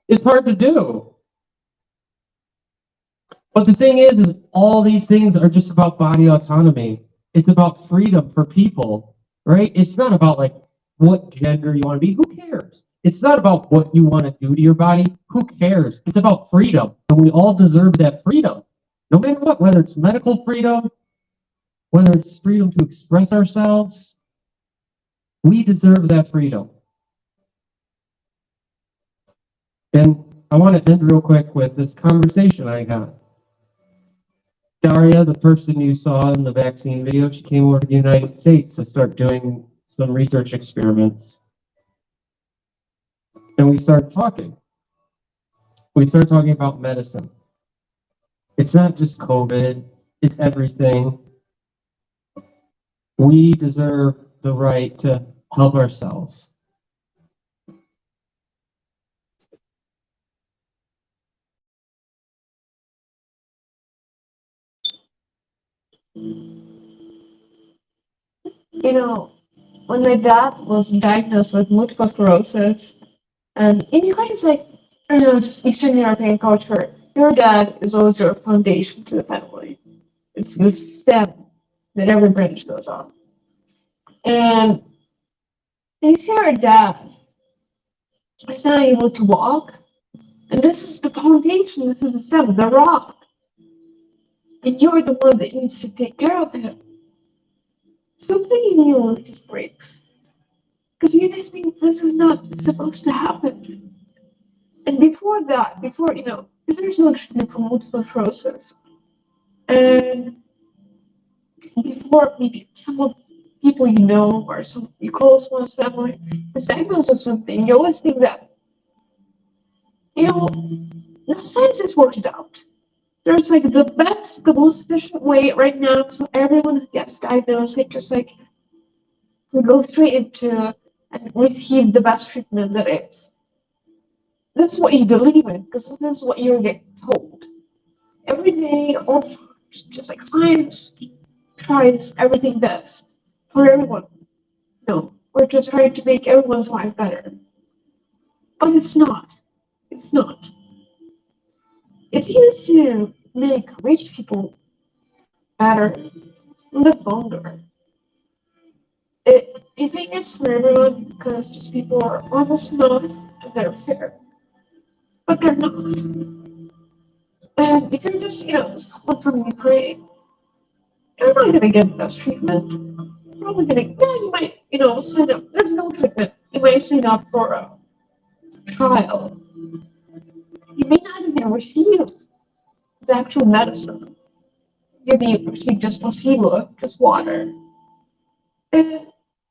It's hard to do. But the thing is all these things are just about body autonomy. It's about freedom for people, right? It's not about like what gender you want to be. Who cares? It's not about what you want to do to your body. Who cares? It's about freedom. And we all deserve that freedom. No matter what, whether it's medical freedom, whether it's freedom to express ourselves, we deserve that freedom. And I want to end real quick with this conversation I had. Daria, the person you saw in the vaccine video, she came over to the United States to start doing some research experiments. And we started talking. We started talking about medicine. It's not just COVID, it's everything. We deserve the right to help ourselves. You know, when my dad was diagnosed with multiple sclerosis, and in Ukraine, it's like, just Eastern European culture, your dad is always your foundation to the family. It's the stem that every branch goes on. And you see our dad is not able to walk, and this is the foundation, this is the stem, the rock. And you're the one that needs to take care of him. Something in you just breaks. Because you just think this is not supposed to happen. And before that, because there's no treatment for multiple sclerosis, and before maybe some of people you know or some you close ones family is diagnosed with something, you always think that, now science has worked it out. There's like the best, the most efficient way right now, so everyone who gets diagnosed, they just like go straight into and receive the best treatment that is. This is what you believe in, because this is what you're getting told. Every day, all the time, just like science tries everything best for everyone. No, we're just trying to make everyone's life better. But it's not. It's not. It's used to make rich people better, live longer. You think it's for everyone because just people are honest enough and they're fair. But they're not. And if you're just, someone from Ukraine, you're not gonna get the best treatment. You're probably gonna, yeah, you might, sign up. There's no treatment. You might sign up for a trial. You may not even receive the actual medicine. You may receive just placebo, just water. And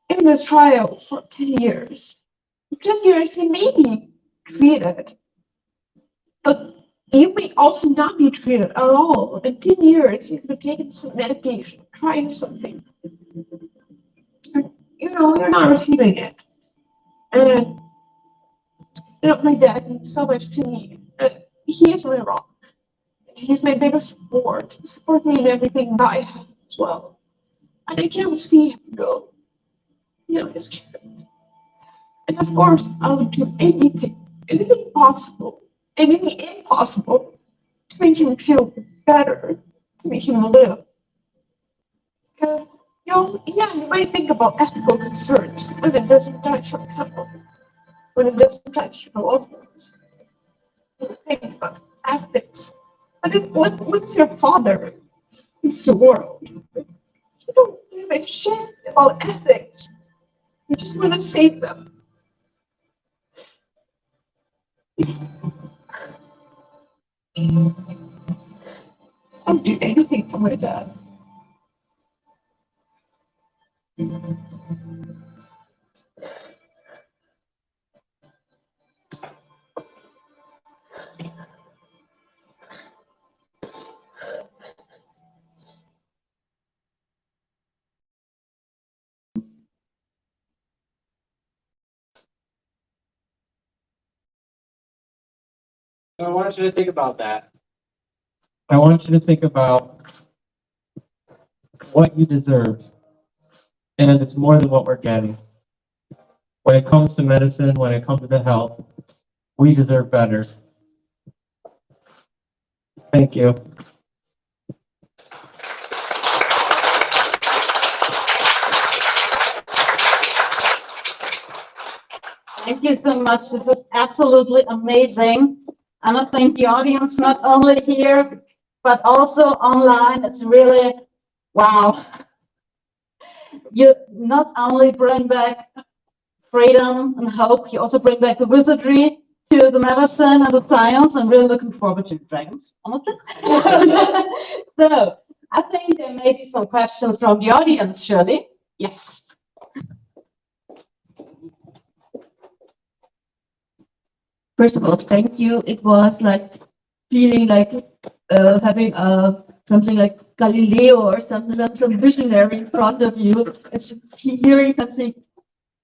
in this trial for 10 years, 10 years you may be treated, but you may also not be treated at all. In 10 years, you could have taken some medication, trying something. You're not receiving it. And, my dad means so much to me. And he is my rock. He's my biggest support. He supports me in everything that I have as well. And I can't see him go. Just can't. And of course, I would do anything possible, anything impossible to make him feel better, to make him live. Because, you might think about ethical concerns when it doesn't touch your family, when it doesn't touch your loved ones, things about ethics. But what's your father? It's the world. You don't give a shit about ethics. You just want to save them. I'll do anything for my dad. I want you to think about that. I want you to think about what you deserve. And it's more than what we're getting. When it comes to medicine, when it comes to health, we deserve better. Thank you. Thank you so much. It was absolutely amazing. And I think the audience, not only here, but also online, it's really, wow. You not only bring back freedom and hope, you also bring back the wizardry to the medicine and the science. I'm really looking forward to dragons, honestly. So I think there may be some questions from the audience, surely. Yes. First of all, thank you. It was like feeling like having something like Galileo or something, like some visionary in front of you. It's hearing something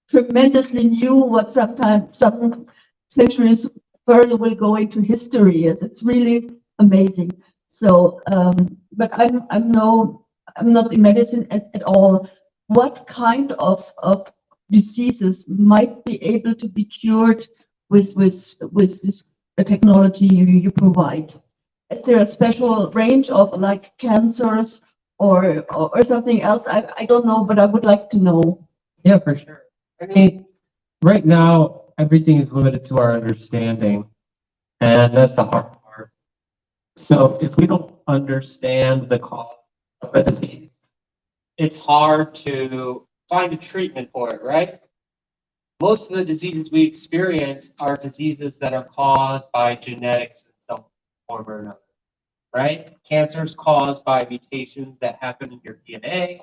tremendously new, what sometimes some centuries further will go into history. It's really amazing. So, but I'm not in medicine at all. What kind of diseases might be able to be cured with this technology you provide? Is there a special range of like cancers or something else? I don't know, but I would like to know. Yeah, for sure. I mean, right now, everything is limited to our understanding, and that's the hard part. So if we don't understand the cause of a disease, it's hard to find a treatment for it, right? Most of the diseases we experience are diseases that are caused by genetics in some form or another, right? Cancer is caused by mutations that happen in your DNA.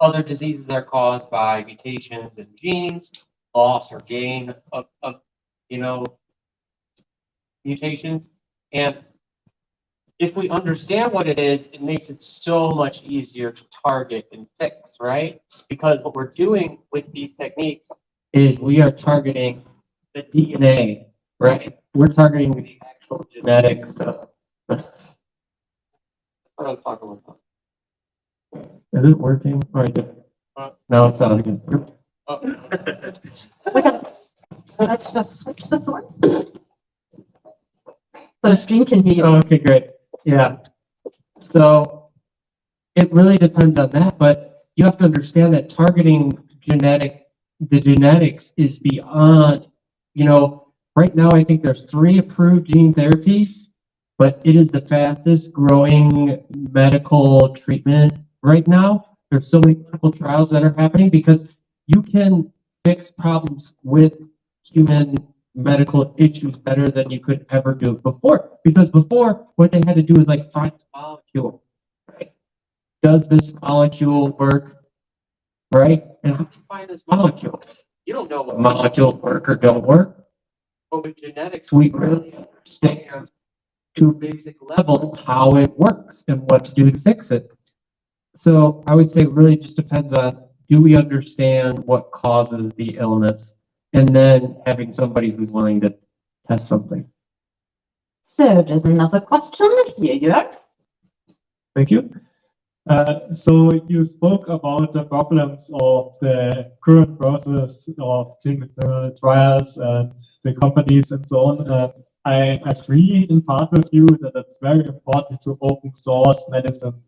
Other diseases are caused by mutations in genes, loss or gain of you know, mutations. And if we understand what it is, it makes it so much easier to target and fix, right? Because what we're doing with these techniques is we are targeting the DNA, right? We're targeting the actual genetic stuff. That's what I was talking about. Is it working? All right. Now it's on again. Let's just switch this one. So the stream can hear you. Okay, great. Yeah. So it really depends on that, but you have to understand that targeting the genetics is beyond, right now I think there's 3 approved gene therapies, but it is the fastest growing medical treatment right now. There's so many clinical trials that are happening because you can fix problems with human medical issues better than you could ever do before. Because before, what they had to do is like find a molecule, right? Does this molecule work, right? And how do you find this molecule? You don't know what molecules work or don't work. But with genetics, we really understand to a basic level how it works and what to do to fix it. So I would say it really just depends on, do we understand what causes the illness? And then having somebody who's willing to test something. So there's another question. Here you are. Thank you. So you spoke about the problems of the current process of clinical trials and the companies and so on. I agree in part with you that it's very important to open source medicine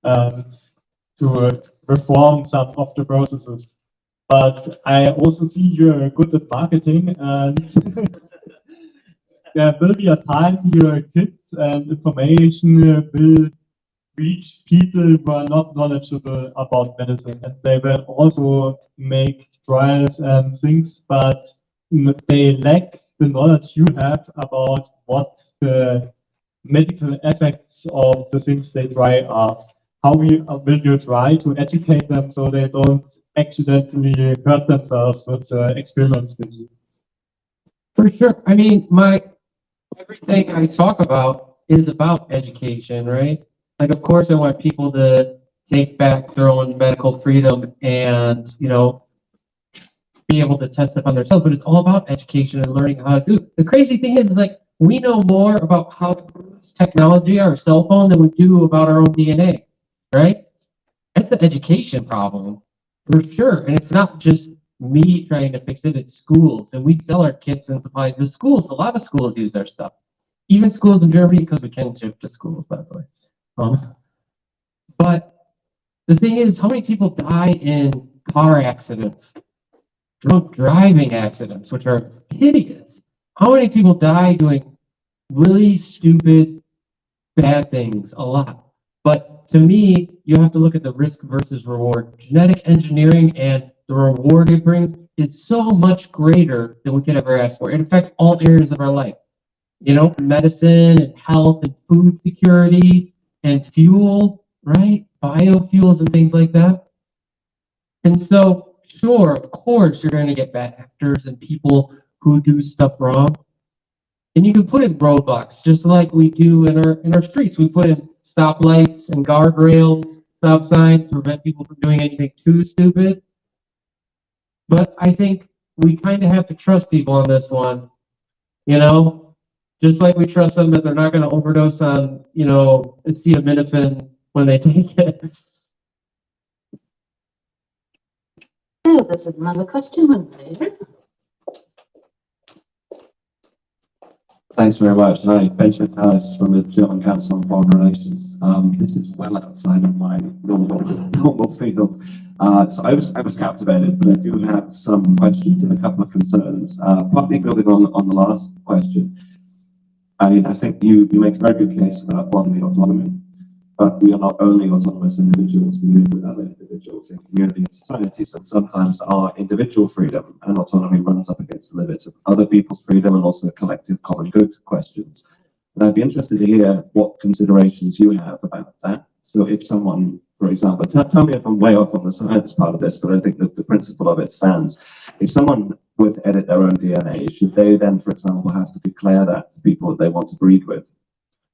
and to reform some of the processes. But I also see you're good at marketing, and there will be a time your kits and information will reach people who are not knowledgeable about medicine, and they will also make trials and things, but they lack the knowledge you have about what the medical effects of the things they try are. How will you try to educate them so they don't accidentally hurt themselves with the experiments they do? For sure. I mean, everything I talk about is about education, right? Like, of course, I want people to take back their own medical freedom and, be able to test it on themselves, but it's all about education and learning how to do it. The crazy thing is like, we know more about how to use technology, our cell phone, than we do about our own DNA, right? That's an education problem, for sure. And it's not just me trying to fix it, it's schools. And we sell our kits and supplies to schools. A lot of schools use our stuff. Even schools in Germany, because we can ship to schools, by the way. But the thing is, how many people die in car accidents, drunk driving accidents, which are hideous? How many people die doing really stupid, bad things? A lot. But to me, you have to look at the risk versus reward. Genetic engineering and the reward it brings is so much greater than we could ever ask for. It affects all areas of our life. You know, medicine and health and food security and fuel, right? Biofuels and things like that. And so, sure, of course, you're going to get bad actors and people who do stuff wrong. And you can put in roadblocks, just like we do in our streets. We put in stoplights and guardrails, stop signs to prevent people from doing anything too stupid. But I think we kind of have to trust people on this one, you know, just like we trust them that they're not going to overdose on, you know, acetaminophen when they take it. So there's another question on there. Thanks very much. Hi, Benjamin Harris from the German Council on Foreign Relations. This is well outside of my normal field. So I was captivated, but I do have some questions and a couple of concerns. Partly building on the last question. I mean, I think you make a very good case about bodily autonomy, but we are not only autonomous individuals, we live with other individuals in community and societies, and sometimes our individual freedom and autonomy runs up against the limits of other people's freedom and also collective common good questions. And I'd be interested to hear what considerations you have about that. So if someone, for example, tell me if I'm way off on the science part of this, but I think that the principle of it stands. If someone were to edit their own DNA, should they then, for example, have to declare that to people that they want to breed with?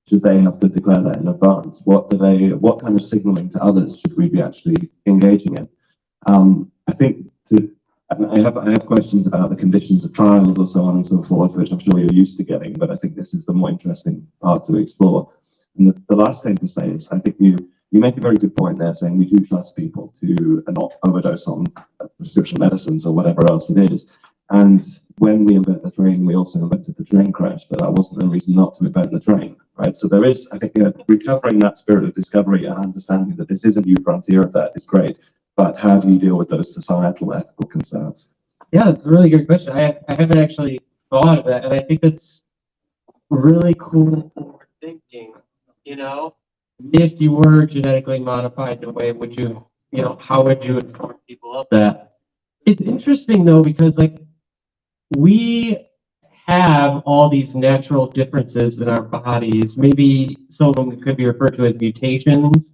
Should they have to declare that in advance? What kind of signaling to others should we be actually engaging in? I think I have questions about the conditions of trials or so on and so forth, which I'm sure you're used to getting, but I think this is the more interesting part to explore. And the last thing to say is, I think you make a very good point there, saying we do trust people to not overdose on prescription medicines or whatever else it is. And when we invent the train, we also invented the train crash, but that wasn't a reason not to invent the train, right? So there is, I think, recovering that spirit of discovery and understanding that this is a new frontier of that is great. But how do you deal with those societal ethical concerns? Yeah, it's a really good question. I haven't actually thought of that, and I think that's really cool forward thinking. You know, if you were genetically modified in a way, would you, you know, how would you inform people of that? It's interesting though, because like we have all these natural differences in our bodies. Maybe some of them could be referred to as mutations,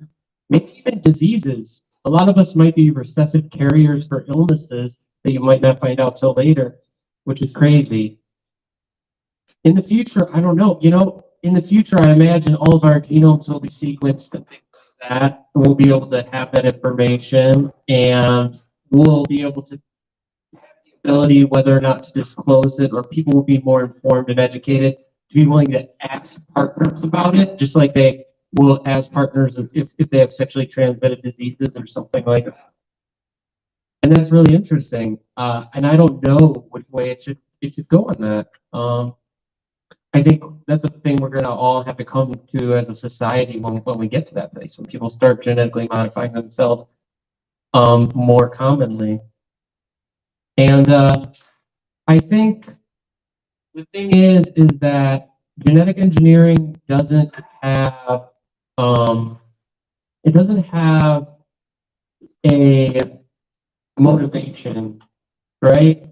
maybe even diseases. A lot of us might be recessive carriers for illnesses that you might not find out till later, which is crazy. In the future, I don't know. You know, in the future, I imagine all of our genomes will be sequenced and things like that. We'll be able to have that information, and we'll be able to have the ability, whether or not to disclose it, or people will be more informed and educated to be willing to ask partners about it, just like they will ask partners if they have sexually transmitted diseases or something like that. And that's really interesting. And I don't know which way it should go on that. I think that's a thing we're going to all have to come to as a society when we get to that place, when people start genetically modifying themselves more commonly. And I think the thing is that genetic engineering doesn't have it doesn't have a motivation, right?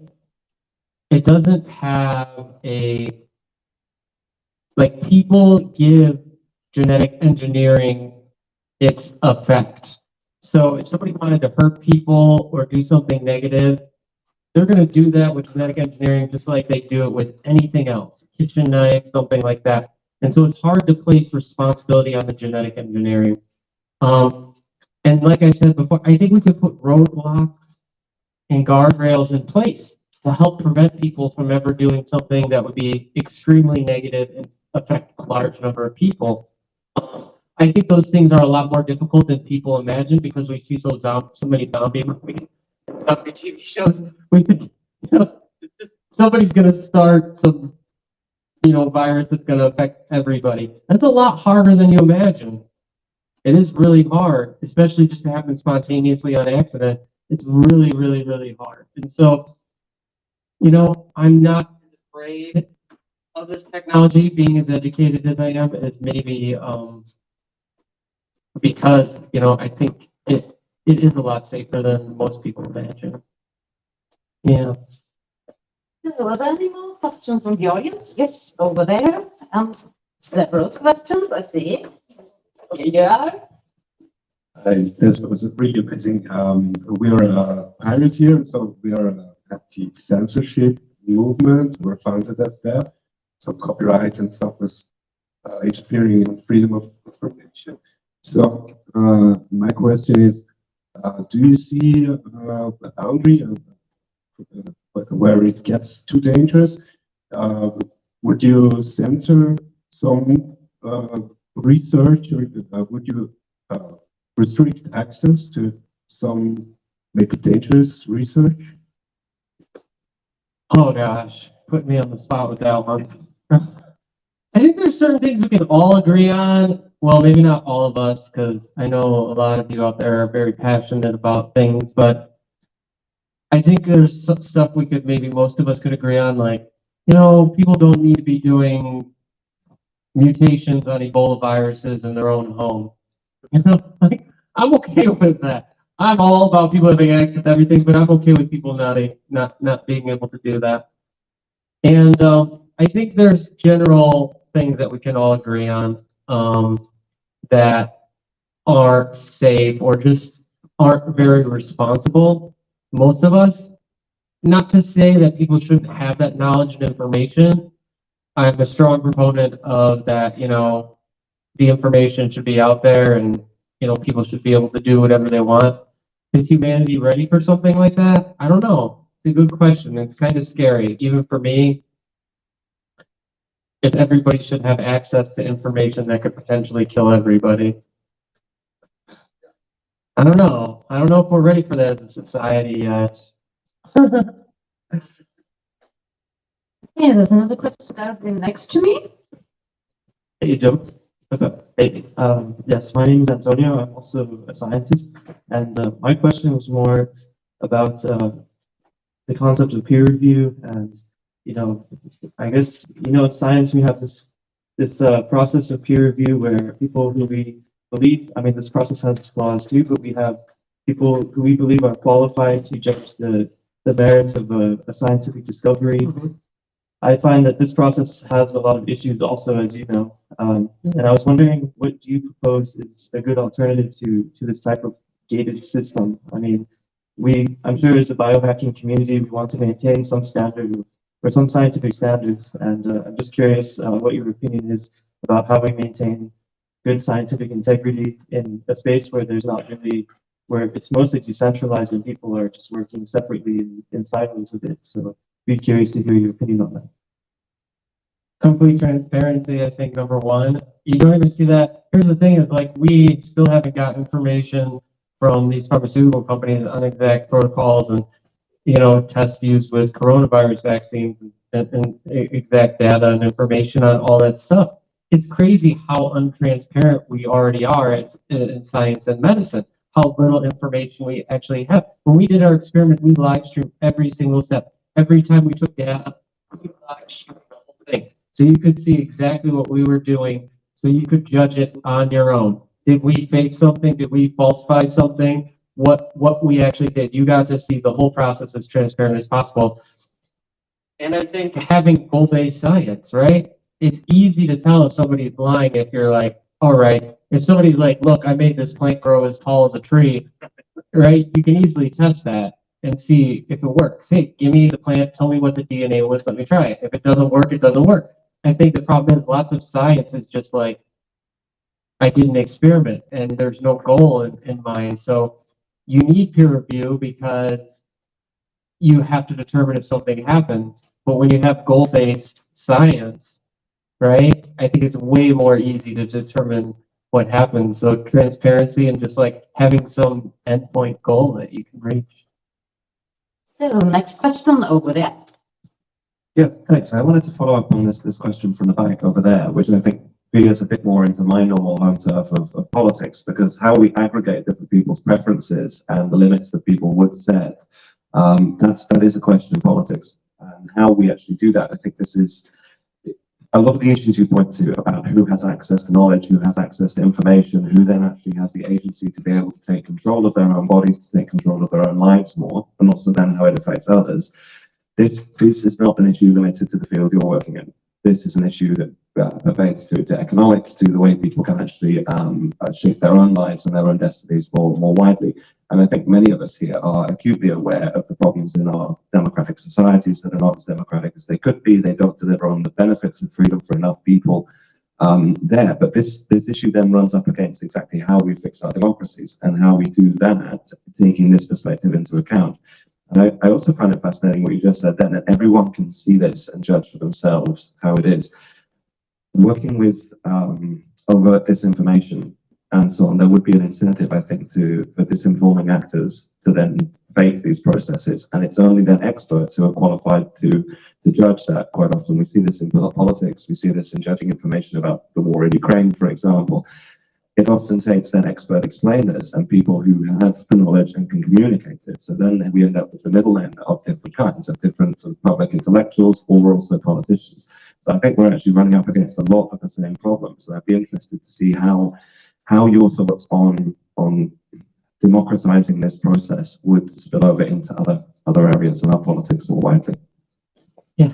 It doesn't have like people give genetic engineering its effect. So if somebody wanted to hurt people or do something negative, they're going to do that with genetic engineering just like they do it with anything else, kitchen knife, something like that. And so it's hard to place responsibility on the genetic engineering. And like I said before, I think we could put roadblocks and guardrails in place. to help prevent people from ever doing something that would be extremely negative and affect a large number of people. I think those things are a lot more difficult than people imagine because we see so many zombie movies, and zombie TV shows. We think, it's just, somebody's gonna start some, virus that's gonna affect everybody. That's a lot harder than you imagine. It is really hard, especially just to happen spontaneously on accident. It's really, really, really hard. And so, I'm not afraid of this technology, being as educated as I am, is maybe because, I think it is a lot safer than most people imagine. Yeah. So are there any more questions from the audience? Yes, over there, and several questions, I see. Yeah. This was really amazing. We are a pilot here, so we are an anti-censorship movement. We're founded as that. So copyright and stuff is interfering in freedom of information. So my question is, do you see a boundary where it gets too dangerous? Would you censor some research, or would you restrict access to some maybe dangerous research? Oh gosh, put me on the spot with that one. I think there's certain things we can all agree on. Well, maybe not all of us, because I know a lot of you out there are very passionate about things, but I think there's some stuff maybe most of us could agree on, like, people don't need to be doing mutations on Ebola viruses in their own home. Like, I'm okay with that. I'm all about people having access to everything, but I'm okay with people not being able to do that. And I think there's general things that we can all agree on that aren't safe or just aren't very responsible. Most of us. Not to say that people shouldn't have that knowledge and information. I'm a strong proponent of that. The information should be out there, and people should be able to do whatever they want. Is humanity ready for something like that? I don't know. It's a good question. It's kind of scary, even for me. If everybody should have access to information that could potentially kill everybody. I don't know. I don't know if we're ready for that as a society yet. Yeah, there's another question directly next to me. Hey, Joe. What's up? Hey, yes, my name is Antonio. I'm also a scientist, and my question was more about the concept of peer review. And I guess in science we have this process of peer review where people who we believe, I mean, this process has its flaws too, but we have people who we believe are qualified to judge the merits of a scientific discovery. I find that this process has a lot of issues also, as you know. And I was wondering, what do you propose is a good alternative to this type of gated system? I mean, I'm sure as a biohacking community, we want to maintain some standard or some scientific standards. And I'm just curious what your opinion is about how we maintain good scientific integrity in a space where where it's mostly decentralized and people are just working separately in silos of it. So be curious to hear your opinion on that. Complete transparency, I think, number one. You don't even see that. Here's the thing is, like, we still haven't got information from these pharmaceutical companies on exact protocols and, tests used with coronavirus vaccines and exact data and information on all that stuff. It's crazy how untransparent we already are in science and medicine, how little information we actually have. When we did our experiment, we live streamed every single step. Every time we took data, we live streamed the whole thing. So you could see exactly what we were doing, so you could judge it on your own. Did we fake something? Did we falsify something? What we actually did. You got to see the whole process as transparent as possible. And I think having goal-based science, right? It's easy to tell if somebody's lying if you're like, all right, if somebody's like, look, I made this plant grow as tall as a tree, right? You can easily test that and see if it works. Hey, give me the plant, tell me what the DNA was, let me try it. If it doesn't work, it doesn't work. I think the problem is lots of science is just like, I did an experiment and there's no goal in mind. So you need peer review because you have to determine if something happened. But when you have goal-based science, right, I think it's way more easy to determine what happened. So transparency and just like having some endpoint goal that you can reach. So next question over there. Yeah, thanks. I wanted to follow up on this question from the back over there, which I think veers a bit more into my normal home turf of politics, because how we aggregate different people's preferences and the limits that people would set, that is a question in politics. And how we actually do that, I think this is a lot of the issues you point to about who has access to knowledge, who has access to information, who then actually has the agency to be able to take control of their own bodies, to take control of their own lives more, and also then how it affects others. This is not an issue limited to the field you're working in. This is an issue that pervades to economics, to the way people can actually shape their own lives and their own destinies more widely. And I think many of us here are acutely aware of the problems in our democratic societies that are not as democratic as they could be. They don't deliver on the benefits of freedom for enough people there. But this issue then runs up against exactly how we fix our democracies and how we do that, taking this perspective into account. And I also find it fascinating what you just said then, that everyone can see this and judge for themselves how it is. Working with overt disinformation and so on, there would be an incentive, I think, for disinforming actors to then fake these processes. And it's only then experts who are qualified to judge that. Quite often we see this in politics, we see this in judging information about the war in Ukraine, for example. It often takes then expert explainers and people who have the knowledge and can communicate it. So then we end up with the middlemen of different kinds, of different sort of public intellectuals or also politicians. So I think we're actually running up against a lot of the same problems. So I'd be interested to see how your thoughts on democratizing this process would spill over into other areas in our politics more widely. Yeah.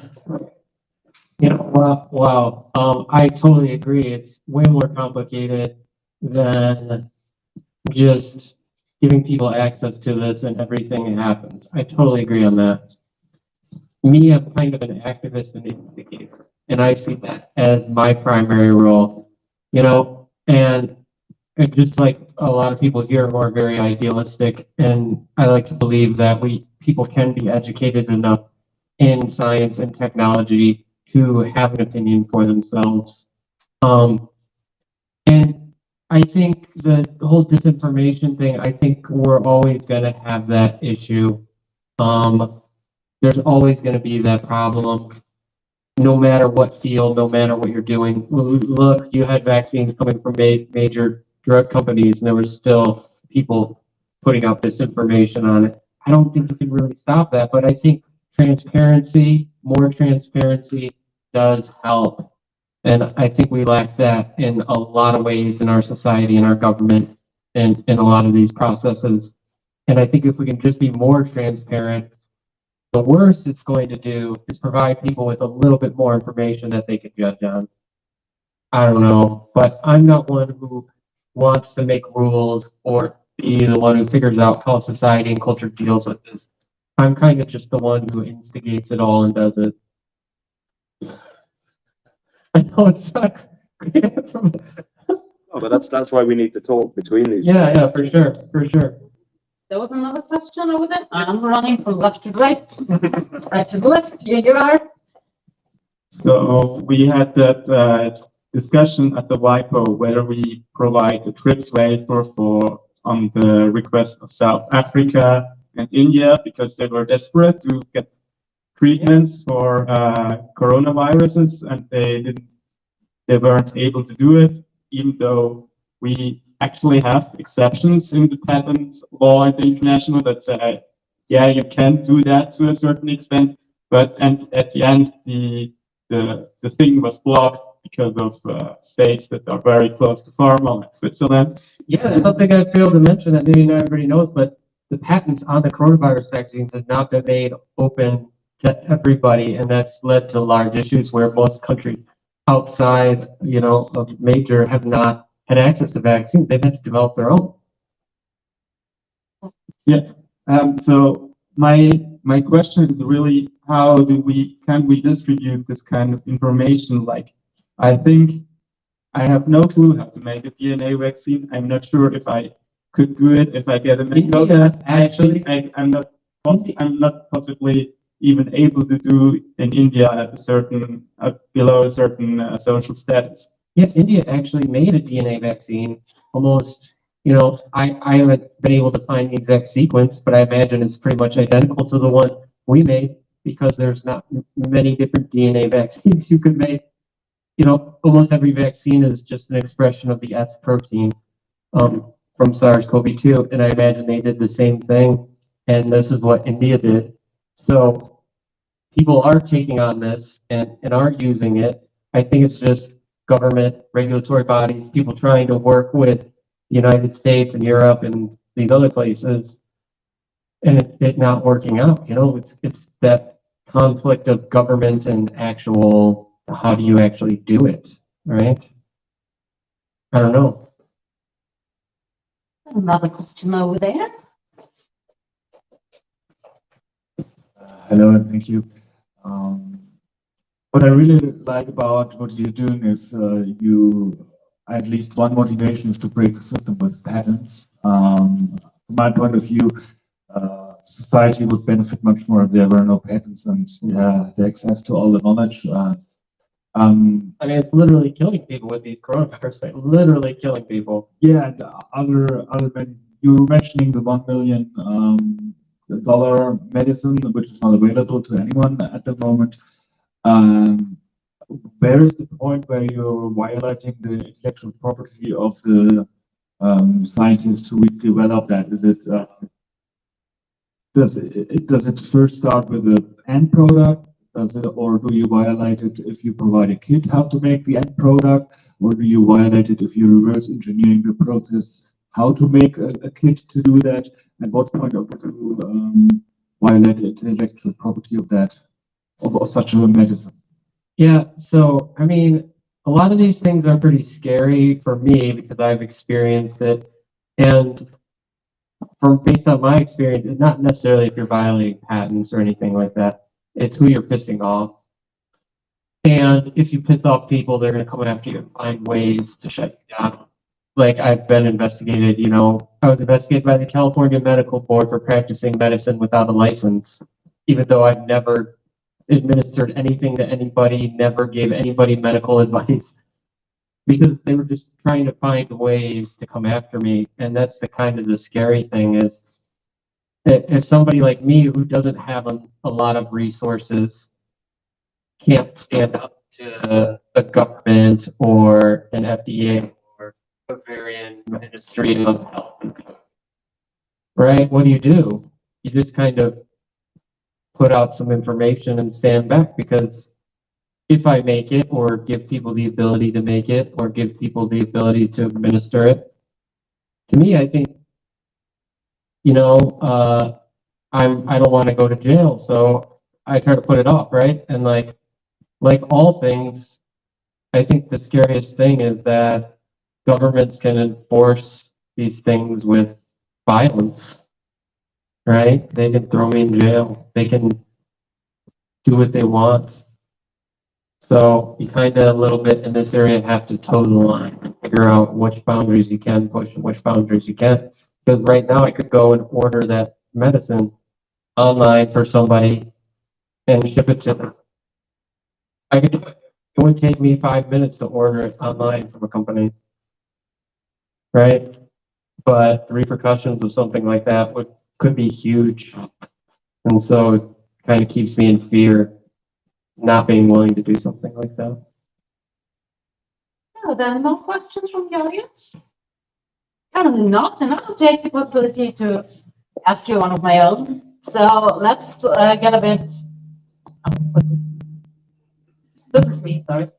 Yeah, wow. I totally agree. It's way more complicated than just giving people access to this and everything that happens. I totally agree on that. Me, I'm kind of an activist and instigator, and I see that as my primary role, and just like a lot of people here who are very idealistic, and I like to believe that people can be educated enough in science and technology to have an opinion for themselves. And I think the whole disinformation thing, I think we're always going to have that issue. There's always going to be that problem, no matter what field, no matter what you're doing. Look, you had vaccines coming from major drug companies, and there were still people putting out disinformation on it. I don't think you can really stop that, but I think more transparency does help. And I think we lack that in a lot of ways in our society, in our government, and in a lot of these processes. And I think if we can just be more transparent, the worst it's going to do is provide people with a little bit more information that they can judge on. I don't know, but I'm not one who wants to make rules or be the one who figures out how society and culture deals with this. I'm kind of just the one who instigates it all and does it. I know it's not great answer. Oh, but that's why we need to talk between these. Yeah, for sure. There was another question over there. I'm running from left to right, right to the left. Here you are. So we had that discussion at the WIPO whether we provide a TRIPS waiver on the request of South Africa and India because they were desperate to get treatments for coronaviruses and they weren't able to do it, even though we actually have exceptions in the patent law and the international that say, yeah, you can do that to a certain extent, but at the end the thing was blocked because of states that are very close to pharma, like Switzerland. Yeah, something I failed to mention that maybe not everybody knows, but the patents on the coronavirus vaccines have not been made open to everybody, and that's led to large issues where most countries outside, of major have not had access to vaccines. They've had to develop their own. Yeah. So my question is really how can we distribute this kind of information? Like, I think I have no clue how to make a DNA vaccine. I'm not sure if I could do it if I get a medical. Yeah, actually, I'm not I'm not possibly even able to do in India at a certain, below a certain social status. Yes, India actually made a DNA vaccine almost, I haven't been able to find the exact sequence, but I imagine it's pretty much identical to the one we made because there's not many different DNA vaccines you could make. Almost every vaccine is just an expression of the S protein from SARS-CoV-2, and I imagine they did the same thing, and this is what India did. So people are taking on this and are using it. I think it's just government, regulatory bodies, people trying to work with the United States and Europe and these other places, and it not working out. It's that conflict of government and actual, how do you actually do it, right? I don't know. Another question over there. Hello and thank you. What I really like about what you're doing is you, at least one motivation is to break the system with patents. From my point of view, society would benefit much more if there were no patents and the access to all the knowledge. I mean, it's literally killing people with these coronavirus things. Literally killing people. Yeah, and you were mentioning the $1 million dollar medicine, which is not available to anyone at the moment. Where is the point where you're violating the intellectual property of the scientists who develop that? Is it does it first start with the end product? Or do you violate it if you provide a kit how to make the end product? Or do you violate it if you reverse engineering the process how to make a kit to do that? At what point of you violate the intellectual property of that, of such a medicine? Yeah, so I mean, a lot of these things are pretty scary for me because I've experienced it, and from based on my experience, it's not necessarily if you're violating patents or anything like that. It's who you're pissing off, and if you piss off people, they're going to come after you and find ways to shut you down. Like I've been investigated, I was investigated by the California Medical Board for practicing medicine without a license, even though I've never administered anything to anybody, never gave anybody medical advice, because they were just trying to find ways to come after me. And that's the kind of the scary thing is if somebody like me who doesn't have a lot of resources can't stand up to a government or an FDA or Bavarian Ministry of Health, right? What do? You just kind of put out some information and stand back, because if I make it or give people the ability to make it or give people the ability to administer it, to me, I think, I don't want to go to jail, so I try to put it off, right? And like all things, I think the scariest thing is that governments can enforce these things with violence, right? They can throw me in jail. They can do what they want. So you kind of a little bit in this area have to toe the line and figure out which boundaries you can push and which boundaries you can't. Because right now I could go and order that medicine online for somebody and ship it to them. I could do it. It would take me 5 minutes to order it online from a company, right? But the repercussions of something like that could be huge. And so it kind of keeps me in fear, not being willing to do something like that. Are there more questions from the audience? Currently not, and I'll take the possibility to ask you one of my own. So let's get a bit. This is me, sorry.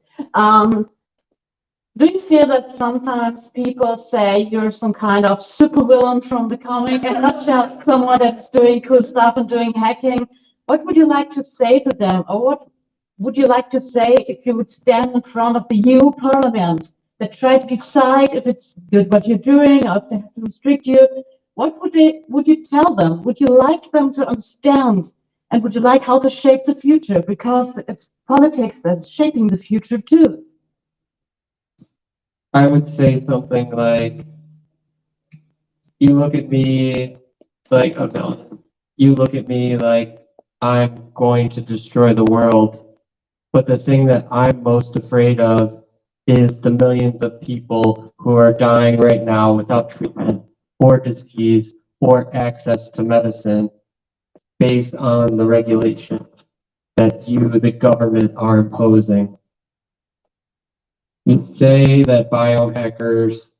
Do you feel that sometimes people say you're some kind of supervillain from the comic and not just someone that's doing cool stuff and doing hacking? What would you like to say to them? Or what would you like to say if you would stand in front of the EU Parliament that try to decide if it's good what you're doing or if they have to restrict you? What would you tell them? Would you like them to understand? And would you like how to shape the future? Because it's politics that's shaping the future too. I would say something like, you look at me like a villain. you look at me like I'm going to destroy the world. But the thing that I'm most afraid of is the millions of people who are dying right now without treatment or disease or access to medicine based on the regulation that you, the government, are imposing. You say that biohackers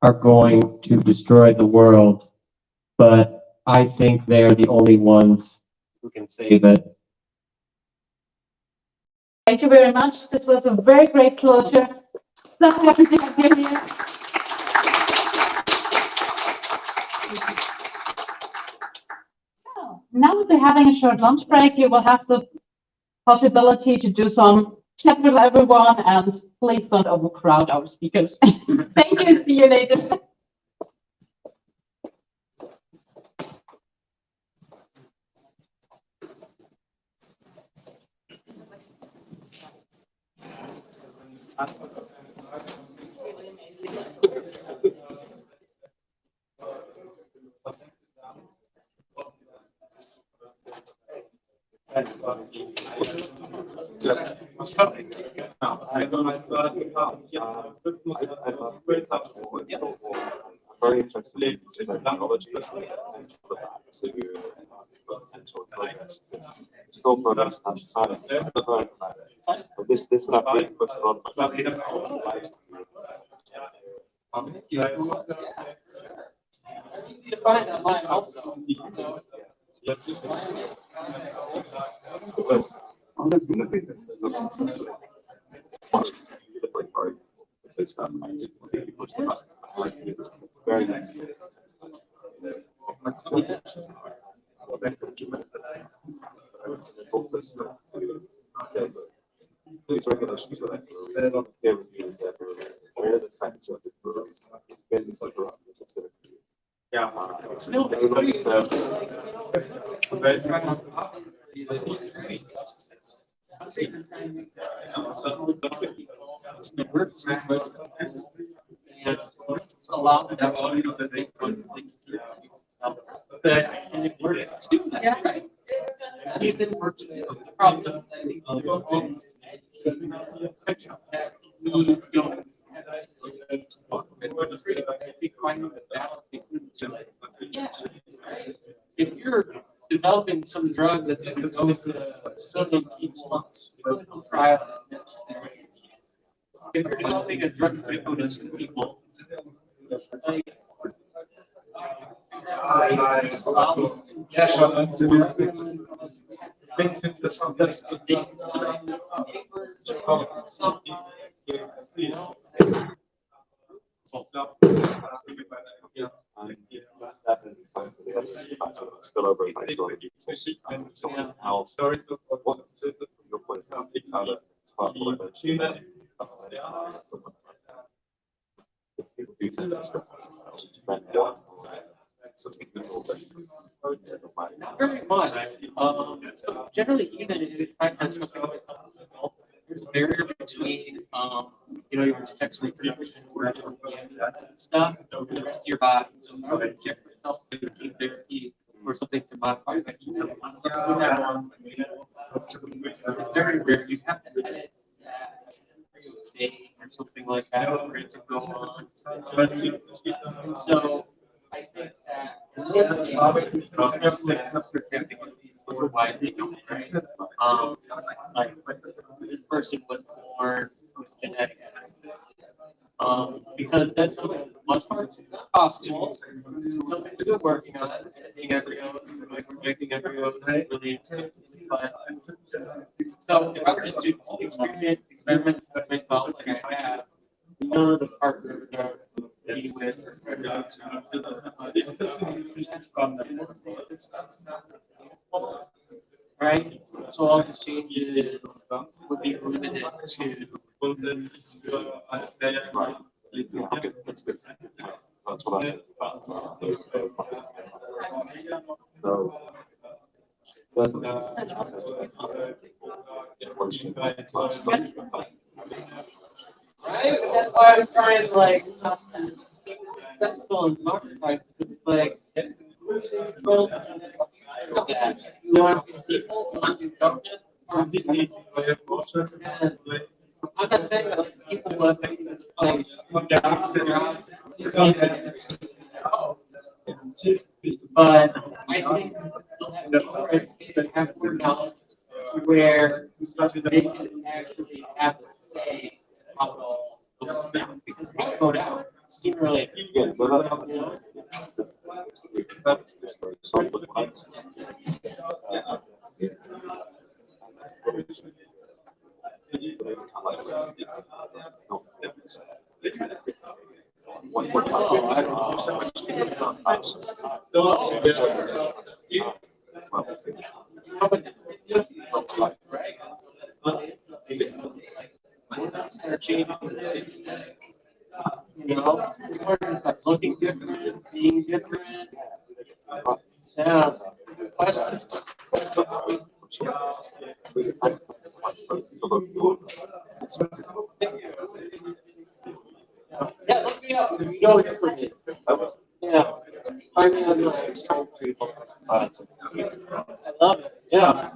are going to destroy the world, but I think they are the only ones who can save it. Thank you very much. This was a very great closure. So happy to have you here. So now that we're having a short lunch break, you will have the possibility to do some chat with everyone, and please don't overcrowd our speakers. Thank you. See you later. Very interested in knowledge that to potential products, still products outside of but this lab really puts a lot of lights. Very nice. These regulations are peer reviewed, all the facts of the it's been interrupted, it's going to be. Yeah, it's still very If you're developing some drug that's going to go to doesn't each month's clinical trial, if you're developing a drug that's going to go to two people, like, spill over someone else. What your point about big color people do tend to spend more something not very much. So generally, even if I have something like something, there's a barrier between, your sex reproduction or stuff and the rest of your body. So if I would inject myself with gene therapy or something to modify my gene therapy, it's very rare. You have to edit that state or something like that for it to go on. So I think that more widely known, right? Like this person was born with genetic defects. Because that's something that's much harder, it's not possible. Something we're working on, taking embryos, like projecting embryos, really intense. But so if I were just to experiment with myself like I have, none of the partners are be with or right? So all these changes would be limited to that's good. That's what I so that's right? But that's why I'm trying to like be successful in market life because it's like control that, you know, people want to government, I'm not saying that like, people want to make this place. But I think they have more knowledge where they can actually have a say how it all goes down. Because if you go down, sooner or later. You know? You know, it's looking different, being different. Yeah, questions. Yeah, look me up. You know it's for me. Yeah. I mean, I'm like, I love it. Yeah.